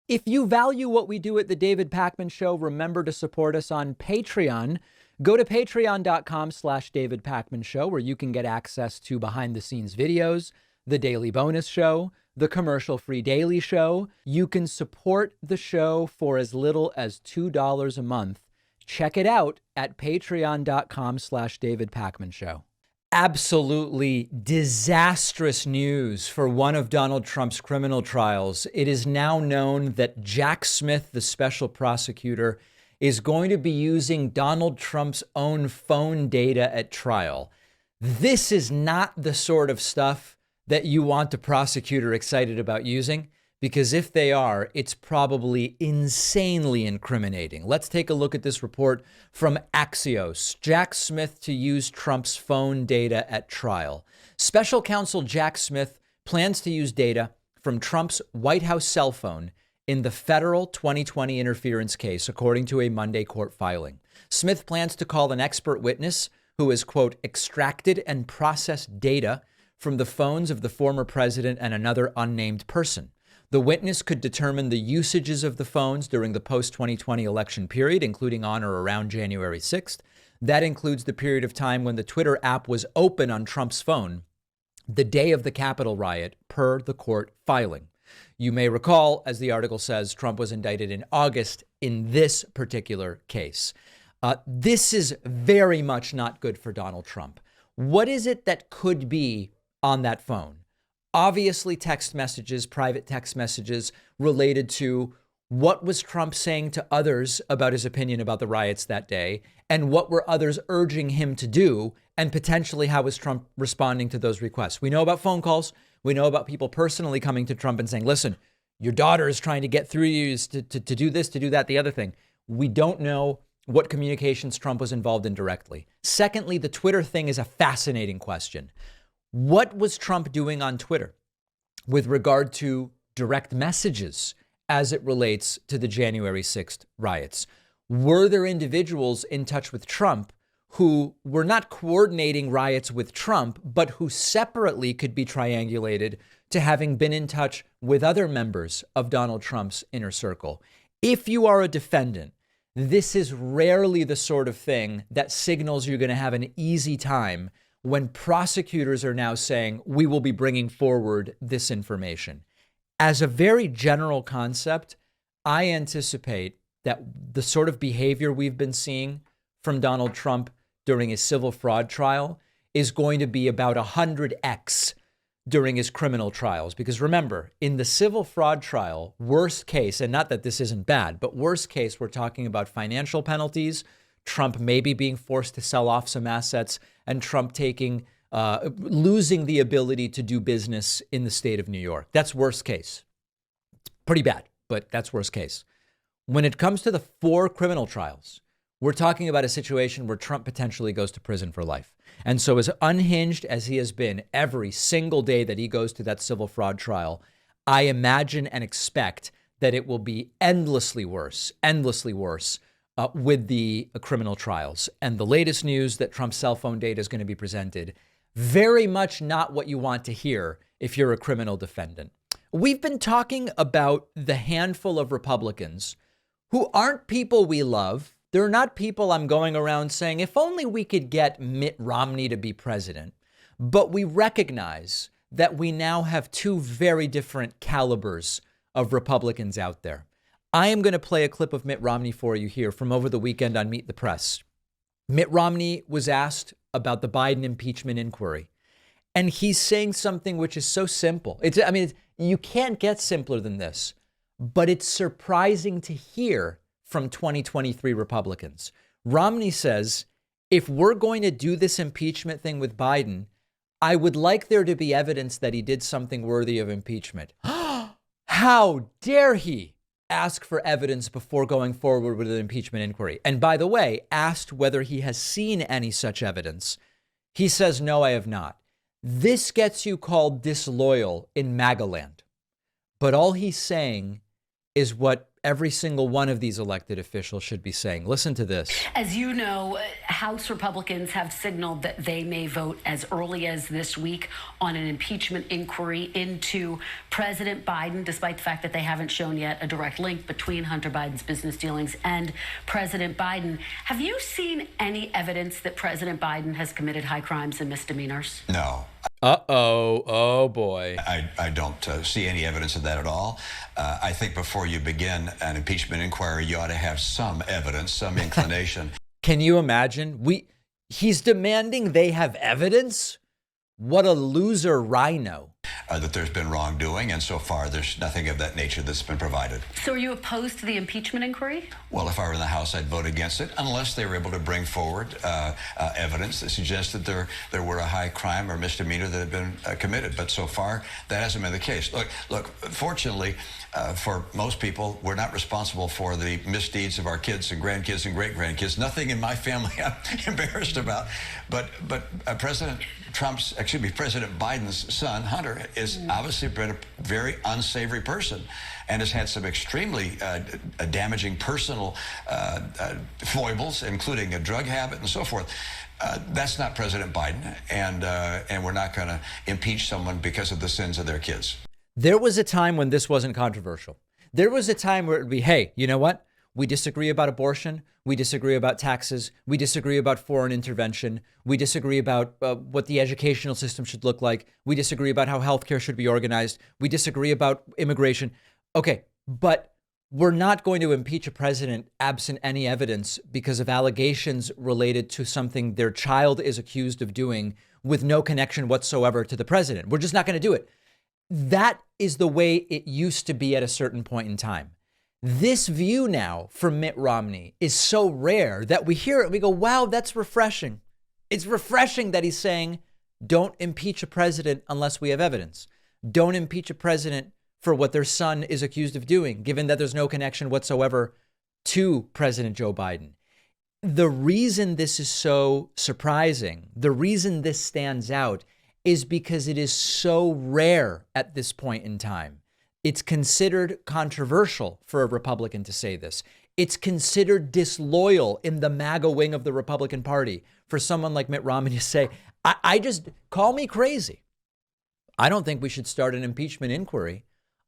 [SPEAKER 1] If you value what we do at The David Pakman Show, remember to support us on Patreon. Go to patreon.com/David Pakman Show, where you can get access to behind-the-scenes videos, the daily bonus show, the commercial-free daily show. You can support the show for as little as $2 a month. Check it out at patreon.com/David Pakman Show. Absolutely disastrous news for one of Donald Trump's criminal trials. It is now known that Jack Smith, the special prosecutor, is going to be using Donald Trump's own phone data at trial. This is not the sort of stuff that you want the prosecutor excited about using, because if they are, it's probably insanely incriminating. Let's take a look at this report from Axios. Jack Smith to use Trump's phone data at trial. Special counsel Jack Smith plans to use data from Trump's White House cell phone in the federal 2020 interference case, according to a Monday court filing. Smith plans to call an expert witness who has, quote, extracted and processed data from the phones of the former president and another unnamed person. The witness could determine the usages of the phones during the post-2020 election period, including on or around January 6th. That includes the period of time when the Twitter app was open on Trump's phone, the day of the Capitol riot, per the court filing. You may recall, as the article says, Trump was indicted in August in this particular case. This is very much not good for Donald Trump. What is it that could be on that phone? Obviously, text messages, private text messages related to what was Trump saying to others about his opinion about the riots that day, and what were others urging him to do, and potentially how was Trump responding to those requests. We know about phone calls. We know about people personally coming to Trump and saying, listen, your daughter is trying to get through you to do this, to do that, the other thing. We don't know what communications Trump was involved in directly. Secondly, the Twitter thing is a fascinating question. What was Trump doing on Twitter with regard to direct messages as it relates to the January 6th riots? Were there individuals in touch with Trump who were not coordinating riots with Trump, but who separately could be triangulated to having been in touch with other members of Donald Trump's inner circle? If you are a defendant, this is rarely the sort of thing that signals you're going to have an easy time when prosecutors are now saying, we will be bringing forward this information. As a very general concept, I anticipate that the sort of behavior we've been seeing from Donald Trump during his civil fraud trial is going to be about 100x during his criminal trials. Because remember, in the civil fraud trial, worst case, and not that this isn't bad, but worst case, we're talking about financial penalties, Trump maybe being forced to sell off some assets, and Trump losing the ability to do business in the state of New York. That's worst case. It's pretty bad, but that's worst case. When it comes to the 4 criminal trials, we're talking about a situation where Trump potentially goes to prison for life. And so as unhinged as he has been every single day that he goes to that civil fraud trial, I imagine and expect that it will be endlessly worse with the criminal trials. And the latest news that Trump's cell phone data is going to be presented, very much not what you want to hear if you're a criminal defendant. We've been talking about the handful of Republicans who aren't people we love. They're not people I'm going around saying, if only we could get Mitt Romney to be president. But we recognize that we now have 2 very different calibers of Republicans out there. I am going to play a clip of Mitt Romney for you here from over the weekend on Meet the Press. Mitt Romney was asked about the Biden impeachment inquiry, and he's saying something which is so simple. You can't get simpler than this, but it's surprising to hear from 2023 Republicans. Romney says, if we're going to do this impeachment thing with Biden, I would like there to be evidence that he did something worthy of impeachment. How dare he ask for evidence before going forward with an impeachment inquiry? And by the way, asked whether he has seen any such evidence, he says, no, I have not. This gets you called disloyal in MAGA land. But all he's saying is what every single one of these elected officials should be saying. Listen to this.
[SPEAKER 7] As you know, House Republicans have signaled that they may vote as early as this week on an impeachment inquiry into President Biden, despite the fact that they haven't shown yet a direct link between Hunter Biden's business dealings and President Biden. Have you seen any evidence that President Biden has committed high crimes and misdemeanors?
[SPEAKER 8] No.
[SPEAKER 1] Oh boy.
[SPEAKER 8] I don't see any evidence of that at all. I think before you begin an impeachment inquiry, you ought to have some evidence, some inclination.
[SPEAKER 1] Can you imagine? He's demanding they have evidence? What a loser rhino.
[SPEAKER 8] That there's been wrongdoing, and so far there's nothing of that nature that's been provided.
[SPEAKER 7] So are you opposed to the impeachment inquiry?
[SPEAKER 8] Well, if I were in the House, I'd vote against it, unless they were able to bring forward evidence that suggests that there were a high crime or misdemeanor that had been committed. But so far, that hasn't been the case. Look. Fortunately, for most people, we're not responsible for the misdeeds of our kids and grandkids and great-grandkids. Nothing in my family I'm embarrassed about. But President Biden's son, Hunter, is obviously been a very unsavory person and has had some extremely damaging personal foibles, including a drug habit and so forth. That's not President Biden, and we're not going to impeach someone because of the sins of their kids.
[SPEAKER 1] There was a time when this wasn't controversial. There was a time where it would be, hey, you know what? We disagree about abortion. We disagree about taxes. We disagree about foreign intervention. We disagree about what the educational system should look like. We disagree about how healthcare should be organized. We disagree about immigration. Okay, but we're not going to impeach a president absent any evidence because of allegations related to something their child is accused of doing with no connection whatsoever to the president. We're just not going to do it. That is the way it used to be at a certain point in time. This view now from Mitt Romney is so rare that we hear it and we go, wow, that's refreshing. It's refreshing that he's saying, don't impeach a president unless we have evidence. Don't impeach a president for what their son is accused of doing, given that there's no connection whatsoever to President Joe Biden. The reason this is so surprising, the reason this stands out is because it is so rare at this point in time. It's considered controversial for a Republican to say this. It's considered disloyal in the MAGA wing of the Republican Party for someone like Mitt Romney to say, I just call me crazy. I don't think we should start an impeachment inquiry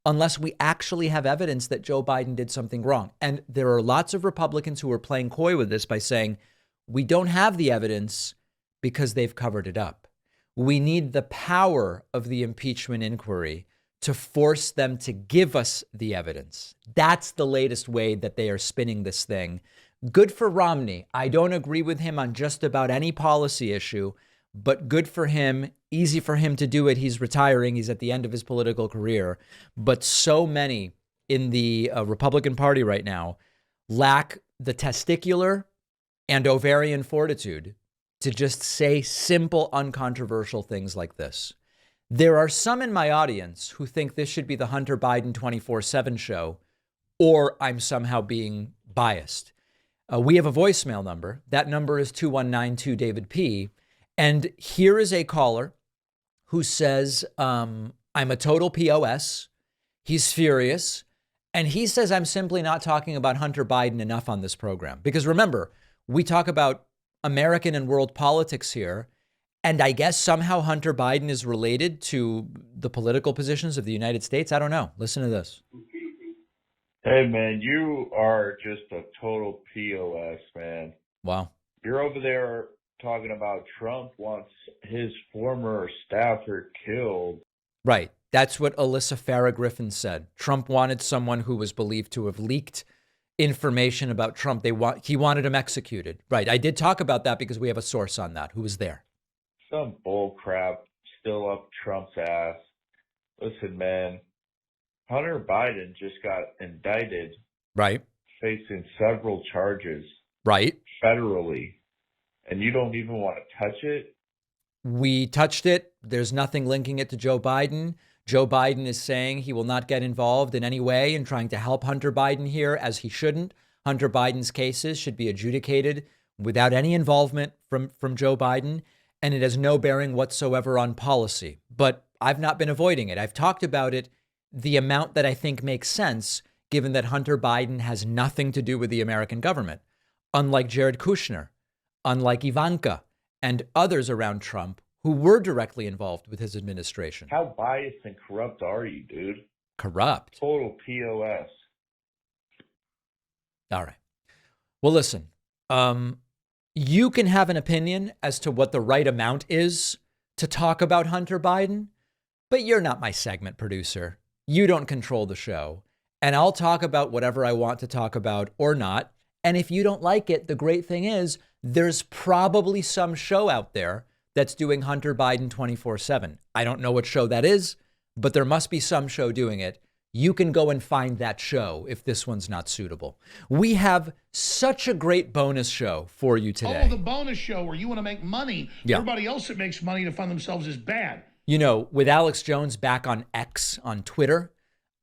[SPEAKER 1] unless we actually have evidence that Joe Biden did something wrong. And there are lots of Republicans who are playing coy with this by saying, we don't have the evidence because they've covered it up. We need the power of the impeachment inquiry to force them to give us the evidence. That's the latest way that they are spinning this thing. Good for Romney. I don't agree with him on just about any policy issue, but good for him. Easy for him to do it. He's retiring. He's at the end of his political career. But so many in the Republican Party right now lack the testicular and ovarian fortitude to just say simple, uncontroversial things like this. There are some in my audience who think this should be the Hunter Biden 24/7 show, or I'm somehow being biased. We have a voicemail number. That number is 219-2-DAVID-P. And here is a caller who says, I'm a total POS. He's furious. And he says, I'm simply not talking about Hunter Biden enough on this program. Because remember, we talk about American and world politics here. And I guess somehow Hunter Biden is related to the political positions of the United States. I don't know. Listen to this.
[SPEAKER 9] Hey, man, you are just a total POS, man.
[SPEAKER 1] Wow.
[SPEAKER 9] You're over there talking about Trump wants his former staffer killed.
[SPEAKER 1] Right. That's what Alyssa Farah Griffin said. Trump wanted someone who was believed to have leaked information about Trump. He wanted him executed. Right. I did talk about that because we have a source on that who was there.
[SPEAKER 9] Some bull crap still up Trump's ass. Listen, man, Hunter Biden just got indicted.
[SPEAKER 1] Right.
[SPEAKER 9] Facing several charges.
[SPEAKER 1] Right.
[SPEAKER 9] Federally. And you don't even want to touch it?
[SPEAKER 1] We touched it. There's nothing linking it to Joe Biden. Joe Biden is saying he will not get involved in any way in trying to help Hunter Biden here, as he shouldn't. Hunter Biden's cases should be adjudicated without any involvement from Joe Biden. And it has no bearing whatsoever on policy. But I've not been avoiding it. I've talked about it, the amount that I think makes sense, given that Hunter Biden has nothing to do with the American government. Unlike Jared Kushner, unlike Ivanka, and others around Trump who were directly involved with his administration.
[SPEAKER 9] How biased and corrupt are you, dude?
[SPEAKER 1] Corrupt.
[SPEAKER 9] Total POS.
[SPEAKER 1] All right. Well, listen, you can have an opinion as to what the right amount is to talk about Hunter Biden, but you're not my segment producer. You don't control the show. And I'll talk about whatever I want to talk about or not. And if you don't like it, the great thing is there's probably some show out there that's doing Hunter Biden 24/7. I don't know what show that is, but there must be some show doing it. You can go and find that show if this one's not suitable. We have such a great bonus show for you today.
[SPEAKER 10] Oh, the bonus show where you want to make money. Yeah. Everybody else that makes money to fund themselves is bad.
[SPEAKER 1] You know, with Alex Jones back on X on Twitter,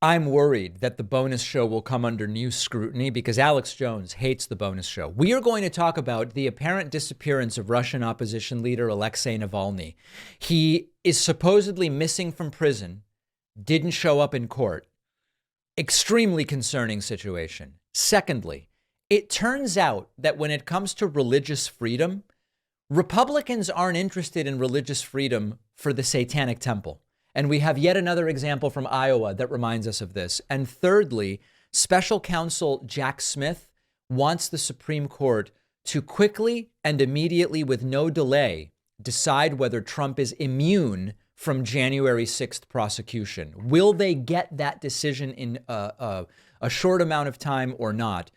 [SPEAKER 1] I'm worried that the bonus show will come under new scrutiny because Alex Jones hates the bonus show. We are going to talk about the apparent disappearance of Russian opposition leader Alexei Navalny. He is supposedly missing from prison, didn't show up in court. Extremely concerning situation. Secondly, it turns out that when it comes to religious freedom, Republicans aren't interested in religious freedom for the Satanic Temple. And we have yet another example from Iowa that reminds us of this. And thirdly, special counsel Jack Smith wants the Supreme Court to quickly and immediately, with no delay, decide whether Trump is immune from January 6th prosecution. Will they get that decision in a short amount of time or not?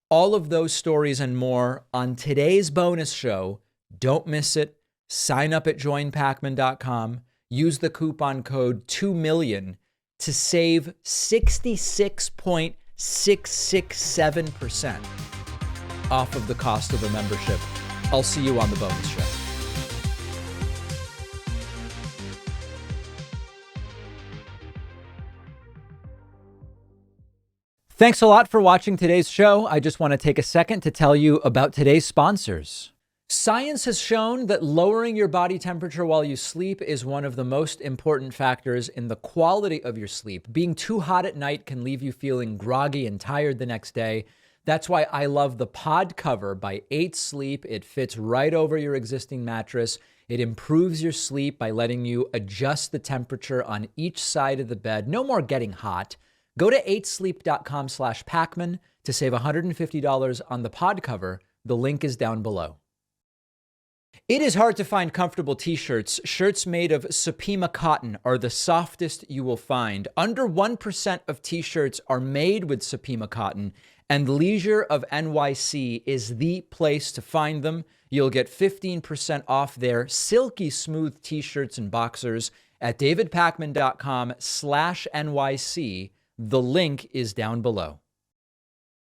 [SPEAKER 1] All of those stories and more on today's bonus show. Don't miss it. Sign up at joinpacman.com. Use the coupon code 2million to save 66.667% off of the cost of a membership. I'll see you on the bonus show. Thanks a lot for watching today's show. I just want to take a second to tell you about today's sponsors. Science has shown that lowering your body temperature while you sleep is one of the most important factors in the quality of your sleep. Being too hot at night can leave you feeling groggy and tired the next day. That's why I love the Pod Cover by 8 Sleep. It fits right over your existing mattress. It improves your sleep by letting you adjust the temperature on each side of the bed. No more getting hot. Go to 8sleep.com/Pacman to save $150 on the Pod Cover. The link is down below. It is hard to find comfortable t-shirts. Shirts made of Supima cotton are the softest you will find. Under 1% of t-shirts are made with Supima cotton, and Leisure of NYC is the place to find them. You'll get 15% off their silky smooth t-shirts and boxers at davidpacman.com/NYC. The link is down below.